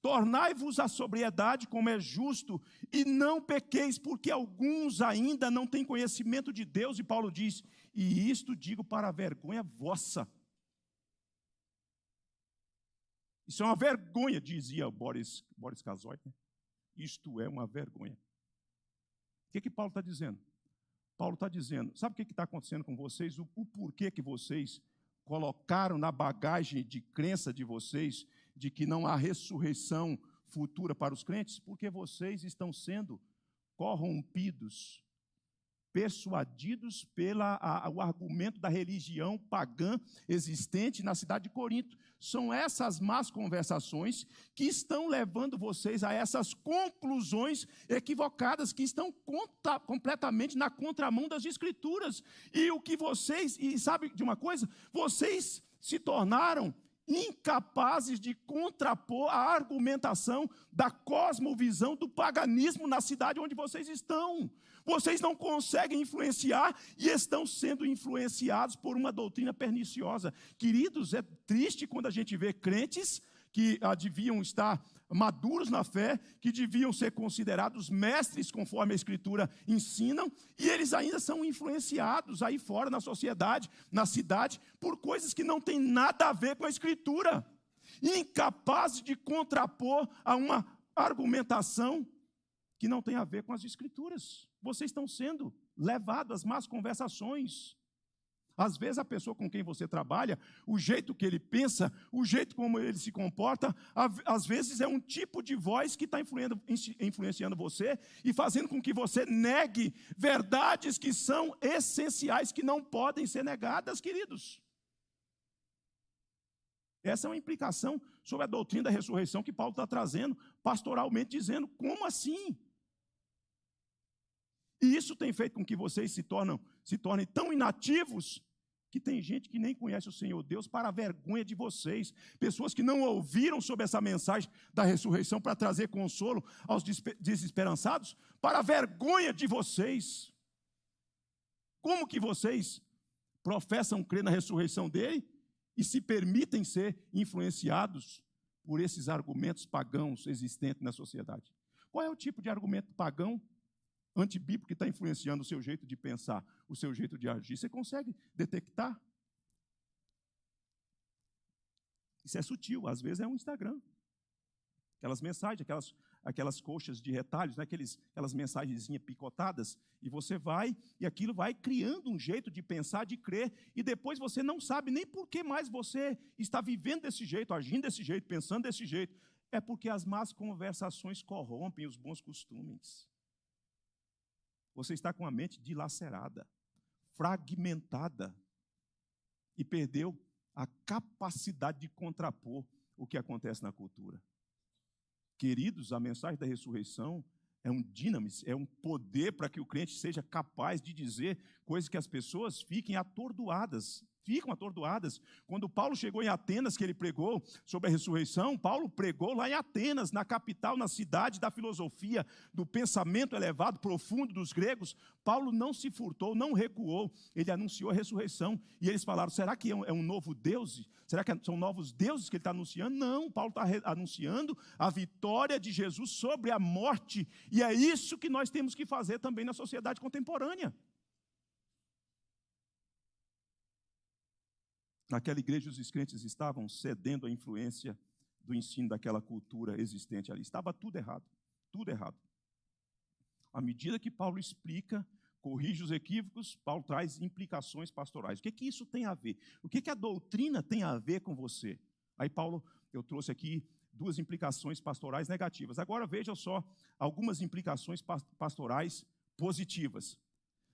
Tornai-vos a sobriedade como é justo, e não pequeis, porque alguns ainda não têm conhecimento de Deus. E Paulo diz, e isto digo para a vergonha vossa. Isso é uma vergonha, dizia Boris Casoy. Né? Isto é uma vergonha. O que Paulo está dizendo? Paulo está dizendo, sabe o que está acontecendo com vocês? O porquê que vocês colocaram na bagagem de crença de vocês de que não há ressurreição futura para os crentes? Porque vocês estão sendo corrompidos persuadidos pelo argumento da religião pagã existente na cidade de Corinto. São essas más conversações que estão levando vocês a essas conclusões equivocadas, que estão completamente na contramão das Escrituras. E sabe de uma coisa? Vocês se tornaram incapazes de contrapor a argumentação da cosmovisão do paganismo na cidade onde vocês estão. Vocês não conseguem influenciar e estão sendo influenciados por uma doutrina perniciosa. Queridos, é triste quando a gente vê crentes que deviam estar maduros na fé, que deviam ser considerados mestres conforme a Escritura ensinam, e eles ainda são influenciados aí fora na sociedade, na cidade, por coisas que não têm nada a ver com a Escritura, incapazes de contrapor a uma argumentação que não tem a ver com as Escrituras. Vocês estão sendo levados às más conversações. Às vezes a pessoa com quem você trabalha, o jeito que ele pensa, o jeito como ele se comporta, às vezes é um tipo de voz que está influenciando você e fazendo com que você negue verdades que são essenciais, que não podem ser negadas, queridos. Essa é uma implicação sobre a doutrina da ressurreição que Paulo está trazendo, pastoralmente dizendo, como assim? E isso tem feito com que vocês se tornem tão inativos que tem gente que nem conhece o Senhor Deus para a vergonha de vocês. Pessoas que não ouviram sobre essa mensagem da ressurreição para trazer consolo aos desesperançados, para a vergonha de vocês. Como que vocês professam crer na ressurreição dele e se permitem ser influenciados por esses argumentos pagãos existentes na sociedade? Qual é o tipo de argumento pagão antibíblico que está influenciando o seu jeito de pensar, o seu jeito de agir? Você consegue detectar? Isso é sutil, às vezes é um Instagram. Aquelas mensagens, aquelas coxas de retalhos, né? Aquelas mensagenzinhas picotadas, e você vai, e aquilo vai criando um jeito de pensar, de crer, e depois você não sabe nem por que mais você está vivendo desse jeito, agindo desse jeito, pensando desse jeito. É porque as más conversações corrompem os bons costumes. Você está com a mente dilacerada, fragmentada, e perdeu a capacidade de contrapor o que acontece na cultura. Queridos, a mensagem da ressurreição é um dinamis, é um poder para que o crente seja capaz de dizer coisas que as pessoas ficam atordoadas. Quando Paulo chegou em Atenas, que ele pregou sobre a ressurreição, Paulo pregou lá em Atenas, na capital, na cidade da filosofia, do pensamento elevado, profundo dos gregos. Paulo não se furtou, não recuou, ele anunciou a ressurreição. E eles falaram, será que é um novo Deus? Será que são novos deuses que ele está anunciando? Não, Paulo está anunciando a vitória de Jesus sobre a morte. E é isso que nós temos que fazer também na sociedade contemporânea. Naquela igreja, os crentes estavam cedendo à influência do ensino daquela cultura existente ali. Estava tudo errado, tudo errado. À medida que Paulo explica, corrige os equívocos, Paulo traz implicações pastorais. O que isso tem a ver? O que a doutrina tem a ver com você? Aí Paulo, eu trouxe aqui 2 implicações pastorais negativas. Agora veja só algumas implicações pastorais positivas.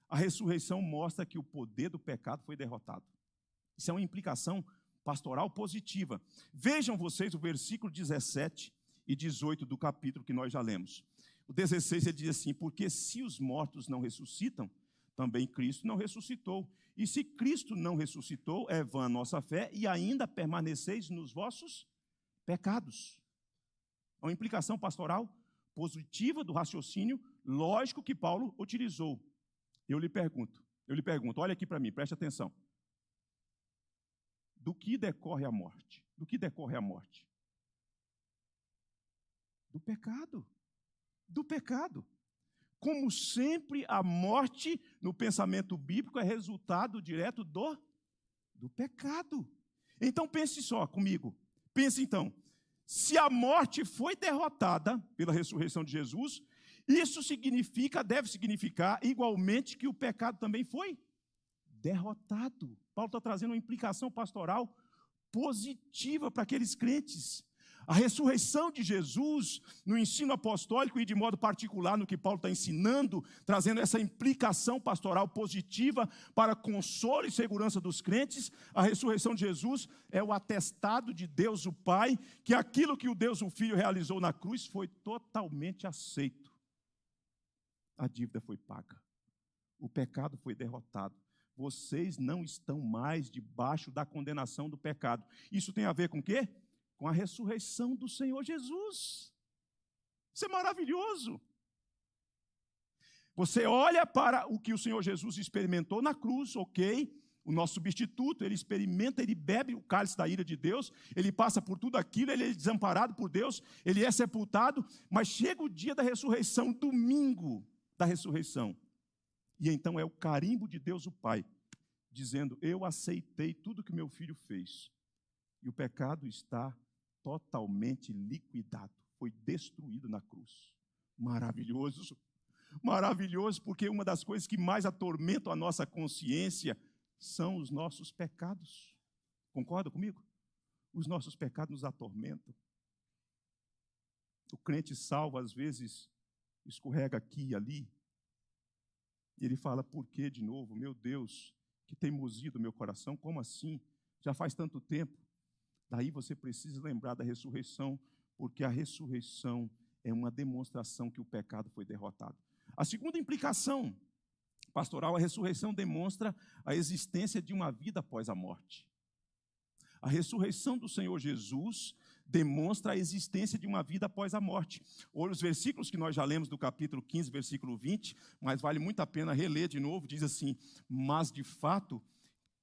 A ressurreição mostra que o poder do pecado foi derrotado. Isso é uma implicação pastoral positiva. Vejam vocês o versículo 17 e 18 do capítulo que nós já lemos. O 16 ele diz assim, porque se os mortos não ressuscitam, também Cristo não ressuscitou. E se Cristo não ressuscitou, é vã a nossa fé e ainda permaneceis nos vossos pecados. É uma implicação pastoral positiva do raciocínio lógico que Paulo utilizou. Eu lhe pergunto, olha aqui para mim, preste atenção. Do que decorre a morte? Do que decorre a morte? Do pecado. Do pecado. Como sempre, a morte, no pensamento bíblico, é resultado direto do pecado. Então, pense só comigo. Pense então, se a morte foi derrotada pela ressurreição de Jesus, isso deve significar igualmente que o pecado também foi derrotado. Paulo está trazendo uma implicação pastoral positiva para aqueles crentes. A ressurreição de Jesus, no ensino apostólico e de modo particular no que Paulo está ensinando, trazendo essa implicação pastoral positiva para consolo e segurança dos crentes, a ressurreição de Jesus é o atestado de Deus o Pai, que aquilo que o Deus o Filho realizou na cruz foi totalmente aceito. A dívida foi paga, o pecado foi derrotado. Vocês não estão mais debaixo da condenação do pecado. Isso tem a ver com o quê? Com a ressurreição do Senhor Jesus. Isso é maravilhoso. Você olha para o que o Senhor Jesus experimentou na cruz, ok? O nosso substituto, ele experimenta, ele bebe o cálice da ira de Deus, ele passa por tudo aquilo, ele é desamparado por Deus, ele é sepultado, mas chega o dia da ressurreição, domingo da ressurreição. E então é o carimbo de Deus o Pai, dizendo, eu aceitei tudo que meu filho fez. E o pecado está totalmente liquidado, foi destruído na cruz. Maravilhoso, maravilhoso, porque uma das coisas que mais atormentam a nossa consciência são os nossos pecados. Concorda comigo? Os nossos pecados nos atormentam. O crente salvo, às vezes, escorrega aqui e ali, e ele fala, por que de novo? Meu Deus, que teimosia do meu coração, como assim? Já faz tanto tempo. Daí você precisa lembrar da ressurreição, porque a ressurreição é uma demonstração que o pecado foi derrotado. A segunda implicação pastoral, a ressurreição demonstra a existência de uma vida após a morte. A ressurreição do Senhor Jesus demonstra a existência de uma vida após a morte. Olha os versículos que nós já lemos do capítulo 15, versículo 20, mas vale muito a pena reler de novo, diz assim, mas de fato,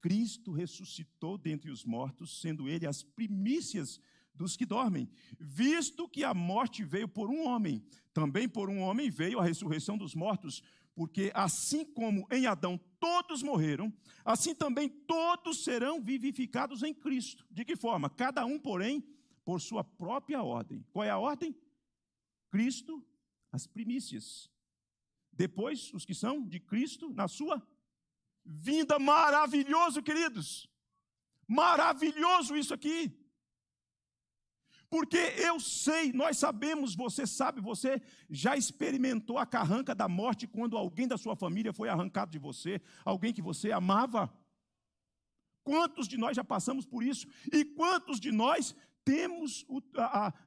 Cristo ressuscitou dentre os mortos, sendo ele as primícias dos que dormem. Visto que a morte veio por um homem, também por um homem veio a ressurreição dos mortos, porque assim como em Adão todos morreram, assim também todos serão vivificados em Cristo. De que forma? Cada um, porém, por sua própria ordem. Qual é a ordem? Cristo, as primícias. Depois, os que são de Cristo na sua vinda. Maravilhoso, queridos. Maravilhoso isso aqui. Porque eu sei, nós sabemos, você sabe, você já experimentou a carranca da morte quando alguém da sua família foi arrancado de você, alguém que você amava. Quantos de nós já passamos por isso? E quantos de nós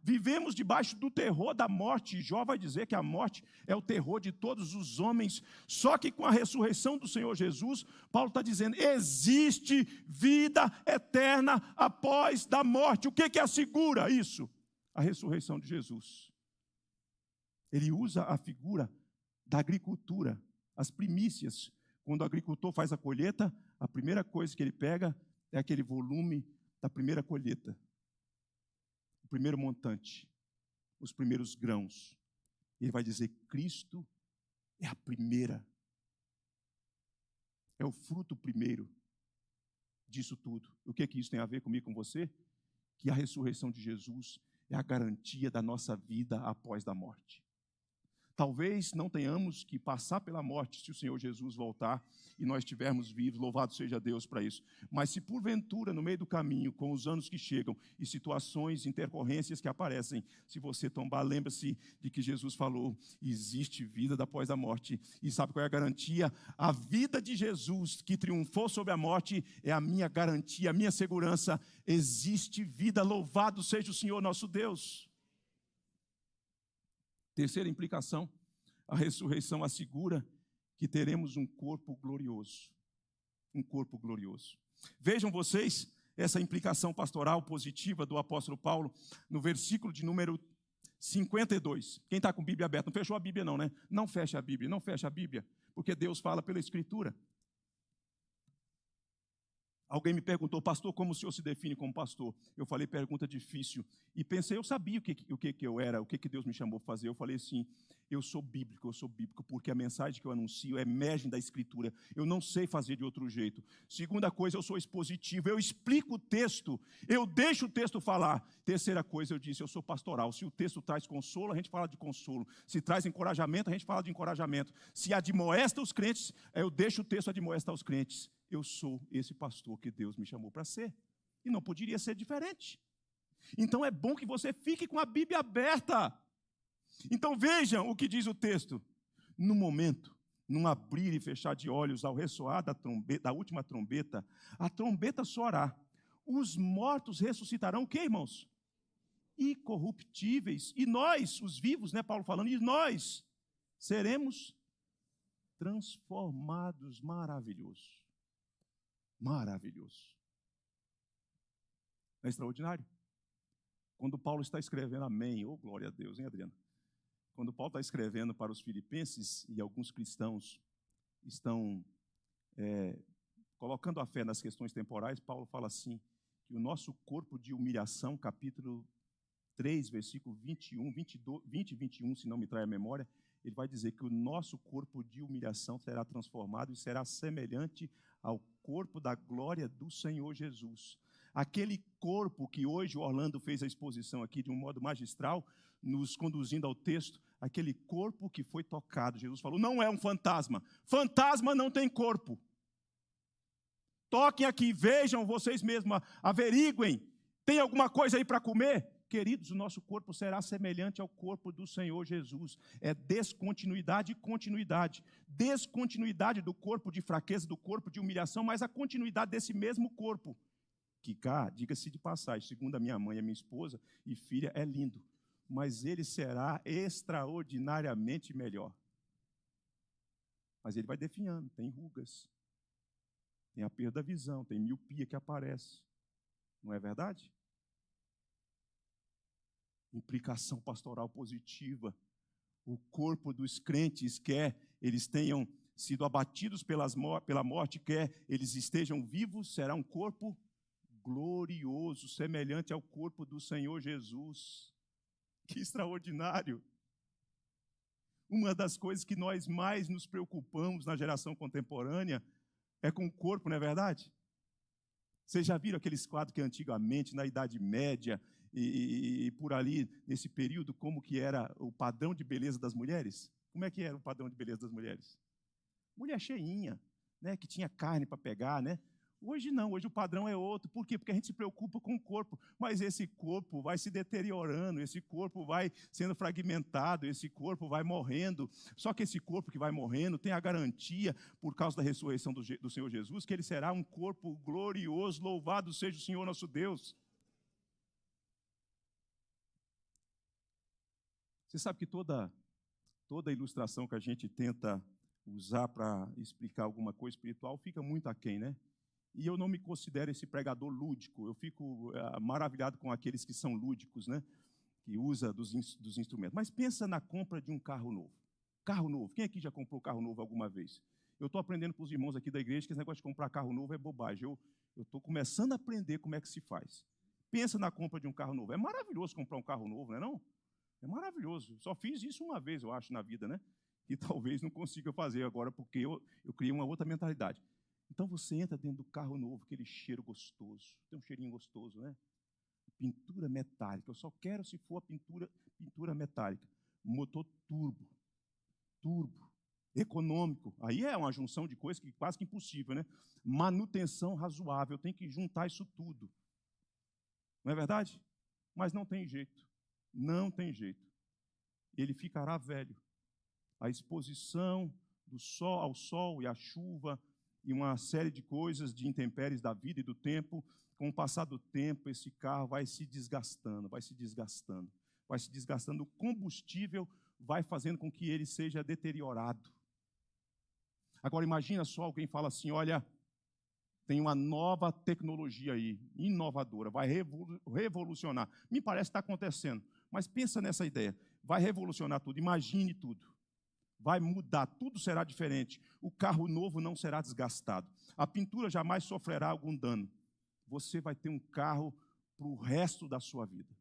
vivemos debaixo do terror da morte? Jó vai dizer que a morte é o terror de todos os homens. Só que com a ressurreição do Senhor Jesus, Paulo está dizendo, existe vida eterna após da morte. O que assegura isso? A ressurreição de Jesus. Ele usa a figura da agricultura, as primícias. Quando o agricultor faz a colheita, a primeira coisa que ele pega é aquele volume da primeira colheita. O primeiro montante, os primeiros grãos. Ele vai dizer, Cristo é a primeira. É o fruto primeiro disso tudo. O que isso tem a ver comigo, com você? Que a ressurreição de Jesus é a garantia da nossa vida após da morte. Talvez não tenhamos que passar pela morte se o Senhor Jesus voltar e nós estivermos vivos, louvado seja Deus para isso. Mas se porventura, no meio do caminho, com os anos que chegam e situações, intercorrências que aparecem, se você tombar, lembre-se de que Jesus falou, existe vida após a morte. E sabe qual é a garantia? A vida de Jesus que triunfou sobre a morte é a minha garantia, a minha segurança. Existe vida, louvado seja o Senhor nosso Deus. Terceira implicação, a ressurreição assegura que teremos um corpo glorioso. Um corpo glorioso. Vejam vocês essa implicação pastoral positiva do apóstolo Paulo no versículo de número 52. Quem está com a Bíblia aberta? Não fechou a Bíblia não, né? Não fecha a Bíblia, não fecha a Bíblia, porque Deus fala pela Escritura. Alguém me perguntou, pastor, como o senhor se define como pastor? Eu falei, pergunta difícil. E pensei, eu sabia o que eu era, o que Deus me chamou para fazer. Eu falei assim, eu sou bíblico, porque a mensagem que eu anuncio emerge da Escritura. Eu não sei fazer de outro jeito. Segunda coisa, eu sou expositivo, eu explico o texto, eu deixo o texto falar. Terceira coisa, eu disse, eu sou pastoral. Se o texto traz consolo, a gente fala de consolo. Se traz encorajamento, a gente fala de encorajamento. Se admoesta os crentes, eu deixo o texto admoestar os crentes. Eu sou esse pastor que Deus me chamou para ser. E não poderia ser diferente. Então é bom que você fique com a Bíblia aberta. Então vejam o que diz o texto. No momento, num abrir e fechar de olhos, ao ressoar da última trombeta, a trombeta soará. Os mortos ressuscitarão o quê, irmãos? Incorruptíveis. E nós, os vivos, né, Paulo falando, e nós seremos transformados. Maravilhoso. Maravilhoso. É extraordinário. Quando Paulo está escrevendo, amém, oh glória a Deus, hein, Adriano? Quando Paulo está escrevendo para os filipenses, e alguns cristãos estão colocando a fé nas questões temporais, Paulo fala assim, que o nosso corpo de humilhação, capítulo 3, versículo 21, 22, 20 e 21, se não me trai a memória, ele vai dizer que o nosso corpo de humilhação será transformado e será semelhante ao corpo da glória do Senhor Jesus. Aquele corpo que hoje o Orlando fez a exposição aqui de um modo magistral, nos conduzindo ao texto, aquele corpo que foi tocado. Jesus falou, não é um fantasma. Fantasma não tem corpo. Toquem aqui, vejam vocês mesmos, averiguem. Tem alguma coisa aí para comer? Queridos, o nosso corpo será semelhante ao corpo do Senhor Jesus. É descontinuidade e continuidade. Descontinuidade do corpo de fraqueza, do corpo de humilhação, mas a continuidade desse mesmo corpo. Que cá, diga-se de passagem, segundo a minha mãe, a minha esposa e filha, é lindo. Mas ele será extraordinariamente melhor. Mas ele vai definhando, tem rugas, tem a perda da visão, tem miopia que aparece. Não é verdade? Implicação pastoral positiva. O corpo dos crentes, quer eles tenham sido abatidos pela morte, quer eles estejam vivos, será um corpo glorioso, semelhante ao corpo do Senhor Jesus. Que extraordinário! Uma das coisas que nós mais nos preocupamos na geração contemporânea é com o corpo, não é verdade? Vocês já viram aqueles quadros que antigamente, na Idade Média e por ali, nesse período, como que era o padrão de beleza das mulheres? Como é que era o padrão de beleza das mulheres? Mulher cheinha, né, que tinha carne para pegar, né? Hoje não, hoje o padrão é outro. Por quê? Porque a gente se preocupa com o corpo, mas esse corpo vai se deteriorando, esse corpo vai sendo fragmentado, esse corpo vai morrendo. Só que esse corpo que vai morrendo tem a garantia, por causa da ressurreição do Senhor Jesus, que ele será um corpo glorioso, louvado seja o Senhor nosso Deus. Você sabe que toda ilustração que a gente tenta usar para explicar alguma coisa espiritual fica muito aquém, né? E eu não me considero esse pregador lúdico. Eu fico maravilhado com aqueles que são lúdicos, né? Que usa dos instrumentos. Mas pensa na compra de um carro novo. Carro novo. Quem aqui já comprou carro novo alguma vez? Eu estou aprendendo com os irmãos aqui da igreja que esse negócio de comprar carro novo é bobagem. Eu estou começando a aprender como é que se faz. Pensa na compra de um carro novo. É maravilhoso comprar um carro novo, não é não? É maravilhoso. Só fiz isso uma vez, eu acho, na vida, né? E talvez não consiga fazer agora, porque eu criei uma outra mentalidade. Então você entra dentro do carro novo, aquele cheiro gostoso, tem um cheirinho gostoso, né? Pintura metálica, eu só quero se for a pintura metálica. Motor turbo, econômico. Aí é uma junção de coisas que quase que impossível, né? Manutenção razoável, tem que juntar isso tudo. Não é verdade? Mas não tem jeito, não tem jeito. Ele ficará velho. A exposição do sol ao sol e à chuva, e uma série de coisas, de intempéries da vida e do tempo, com o passar do tempo, esse carro vai se desgastando. O combustível vai fazendo com que ele seja deteriorado. Agora, imagina só alguém fala assim, olha, tem uma nova tecnologia aí, inovadora, vai revolucionar. Me parece que está acontecendo, mas pensa nessa ideia, vai revolucionar tudo, imagine tudo. Vai mudar, tudo será diferente. O carro novo não será desgastado. A pintura jamais sofrerá algum dano. Você vai ter um carro para o resto da sua vida.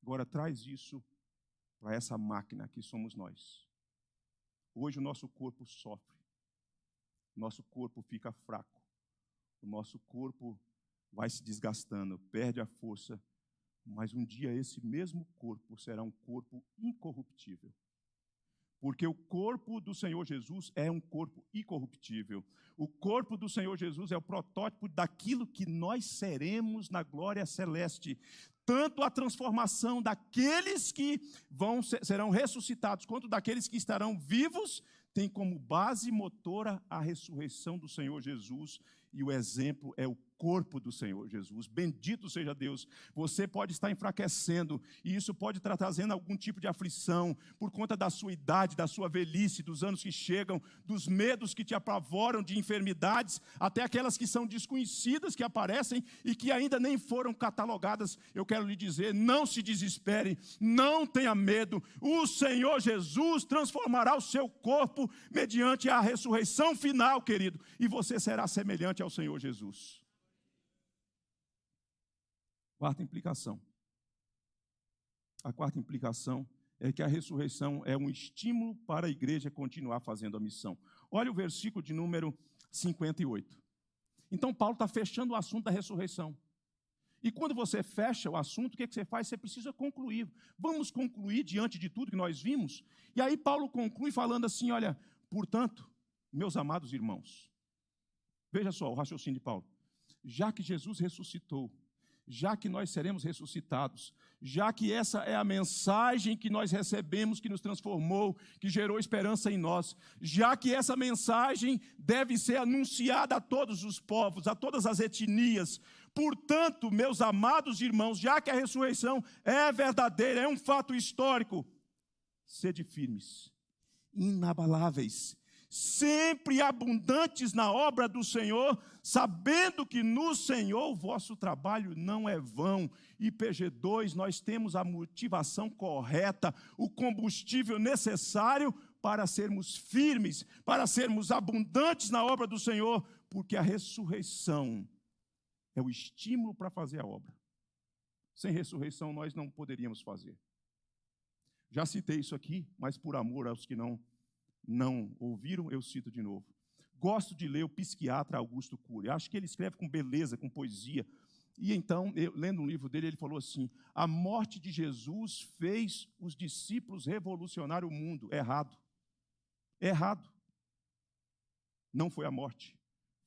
Agora, traz isso para essa máquina que somos nós. Hoje o nosso corpo sofre. Nosso corpo fica fraco. O nosso corpo vai se desgastando, perde a força. Mas um dia esse mesmo corpo será um corpo incorruptível. Porque o corpo do Senhor Jesus é um corpo incorruptível. O corpo do Senhor Jesus é o protótipo daquilo que nós seremos na glória celeste. Tanto a transformação daqueles que serão ressuscitados, quanto daqueles que estarão vivos, tem como base motora a ressurreição do Senhor Jesus. E o exemplo é o corpo do Senhor Jesus. Bendito seja Deus. Você pode estar enfraquecendo, e isso pode estar trazendo algum tipo de aflição, por conta da sua idade, da sua velhice, dos anos que chegam, dos medos que te apavoram, de enfermidades, até aquelas que são desconhecidas, que aparecem e que ainda nem foram catalogadas. Eu quero lhe dizer, não se desespere, não tenha medo. O Senhor Jesus transformará o seu corpo mediante a ressurreição final, querido, e você será semelhante ao Senhor Jesus. Quarta implicação. A quarta implicação é que a ressurreição é um estímulo para a igreja continuar fazendo a missão. Olha o versículo de número 58. Então, Paulo está fechando o assunto da ressurreição. E quando você fecha o assunto, o que você faz? Você precisa concluir. Vamos concluir diante de tudo que nós vimos? E aí Paulo conclui falando assim, olha, portanto, meus amados irmãos, veja só o raciocínio de Paulo. Já que Jesus ressuscitou, já que nós seremos ressuscitados, já que essa é a mensagem que nós recebemos, que nos transformou, que gerou esperança em nós, já que essa mensagem deve ser anunciada a todos os povos, a todas as etnias, portanto, meus amados irmãos, já que a ressurreição é verdadeira, é um fato histórico, sede firmes, inabaláveis, sempre abundantes na obra do Senhor, sabendo que no Senhor o vosso trabalho não é vão. E PG2, nós temos a motivação correta, o combustível necessário para sermos firmes, para sermos abundantes na obra do Senhor, porque a ressurreição é o estímulo para fazer a obra. Sem ressurreição nós não poderíamos fazer. Já citei isso aqui, mas por amor aos que não ouviram, eu cito de novo. Gosto de ler o psiquiatra Augusto Cury. Acho que ele escreve com beleza, com poesia. E então, lendo um livro dele, ele falou assim: a morte de Jesus fez os discípulos revolucionar o mundo. Errado. Errado. Não foi a morte.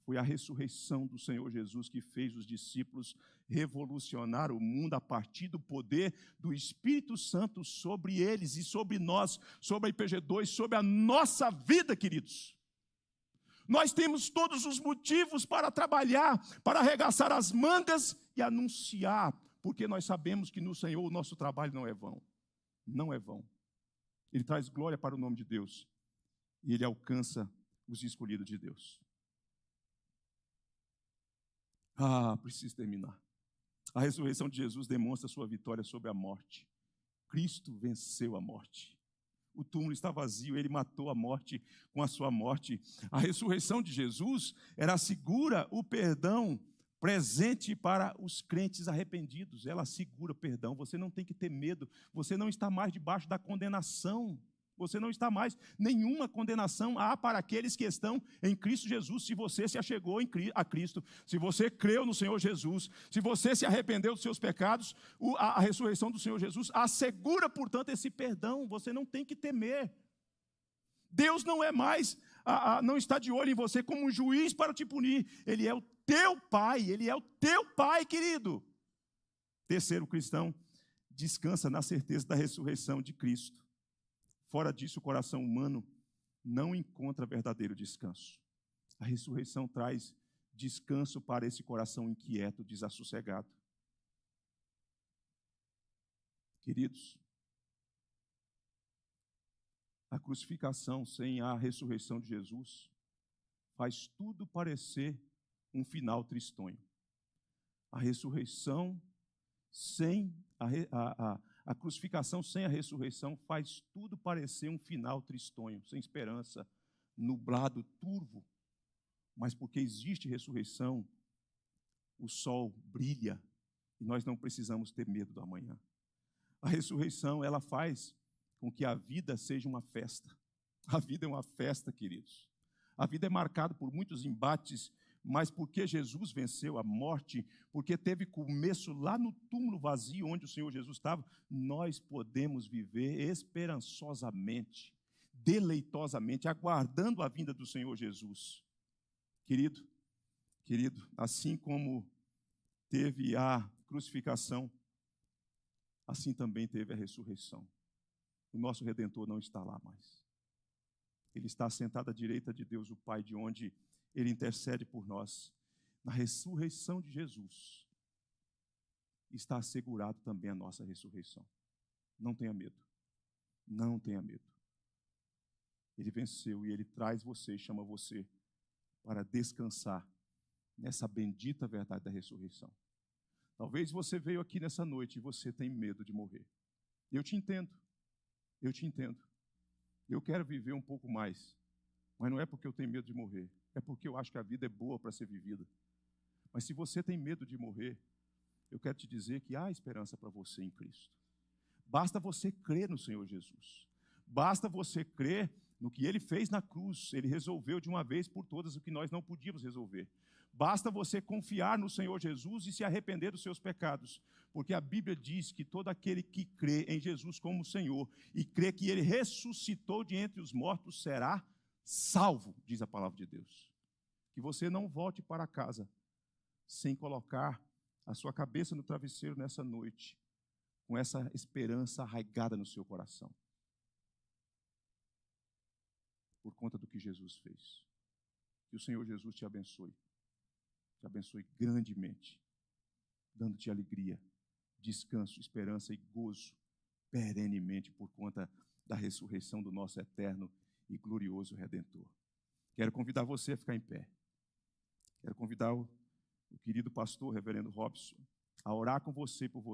Foi a ressurreição do Senhor Jesus que fez os discípulos revolucionar o mundo a partir do poder do Espírito Santo sobre eles e sobre nós, sobre a IPG2, sobre a nossa vida, queridos. Nós temos todos os motivos para trabalhar, para arregaçar as mangas e anunciar, porque nós sabemos que no Senhor o nosso trabalho não é vão. Não é vão. Ele traz glória para o nome de Deus e ele alcança os escolhidos de Deus. Preciso terminar. A ressurreição de Jesus demonstra sua vitória sobre a morte. Cristo venceu a morte. O túmulo está vazio, ele matou a morte com a sua morte. A ressurreição de Jesus assegura o perdão presente para os crentes arrependidos. Ela assegura o perdão. Você não tem que ter medo. Você não está mais debaixo da condenação. Você não está mais, nenhuma condenação há para aqueles que estão em Cristo Jesus, se você se achegou a Cristo, se você creu no Senhor Jesus, se você se arrependeu dos seus pecados, a ressurreição do Senhor Jesus assegura, portanto, esse perdão. Você não tem que temer. Deus não é mais, não está de olho em você como um juiz para te punir. Ele é o teu Pai, Ele é o teu Pai, querido. Terceiro, o cristão descansa na certeza da ressurreição de Cristo. Fora disso, o coração humano não encontra verdadeiro descanso. A ressurreição traz descanso para esse coração inquieto, desassossegado. Queridos, a crucificação sem a ressurreição de Jesus faz tudo parecer um final tristonho. A ressurreição sem a crucificação sem a ressurreição faz tudo parecer um final tristonho, sem esperança, nublado, turvo. Mas porque existe ressurreição, o sol brilha e nós não precisamos ter medo do amanhã. A ressurreição, ela faz com que a vida seja uma festa. A vida é uma festa, queridos. A vida é marcada por muitos embates, mas porque Jesus venceu a morte, porque teve começo lá no túmulo vazio onde o Senhor Jesus estava, nós podemos viver esperançosamente, deleitosamente, aguardando a vinda do Senhor Jesus. Querido, assim como teve a crucificação, assim também teve a ressurreição. O nosso Redentor não está lá mais. Ele está sentado à direita de Deus, o Pai, de onde Ele intercede por nós. Na ressurreição de Jesus, está assegurado também a nossa ressurreição. Não tenha medo. Não tenha medo. Ele venceu e Ele traz você, chama você para descansar nessa bendita verdade da ressurreição. Talvez você veio aqui nessa noite e você tem medo de morrer. Eu te entendo. Eu te entendo. Eu quero viver um pouco mais. Mas não é porque eu tenho medo de morrer. É porque eu acho que a vida é boa para ser vivida. Mas se você tem medo de morrer, eu quero te dizer que há esperança para você em Cristo. Basta você crer no Senhor Jesus. Basta você crer no que Ele fez na cruz. Ele resolveu de uma vez por todas o que nós não podíamos resolver. Basta você confiar no Senhor Jesus e se arrepender dos seus pecados. Porque a Bíblia diz que todo aquele que crê em Jesus como Senhor e crê que Ele ressuscitou de entre os mortos será salvo, diz a palavra de Deus. Que você não volte para casa sem colocar a sua cabeça no travesseiro nessa noite, com essa esperança arraigada no seu coração. Por conta do que Jesus fez. Que o Senhor Jesus te abençoe grandemente, dando-te alegria, descanso, esperança e gozo perenemente por conta da ressurreição do nosso eterno e glorioso Redentor. Quero convidar você a ficar em pé. Quero convidar o querido pastor, reverendo Robson, a orar com você por você.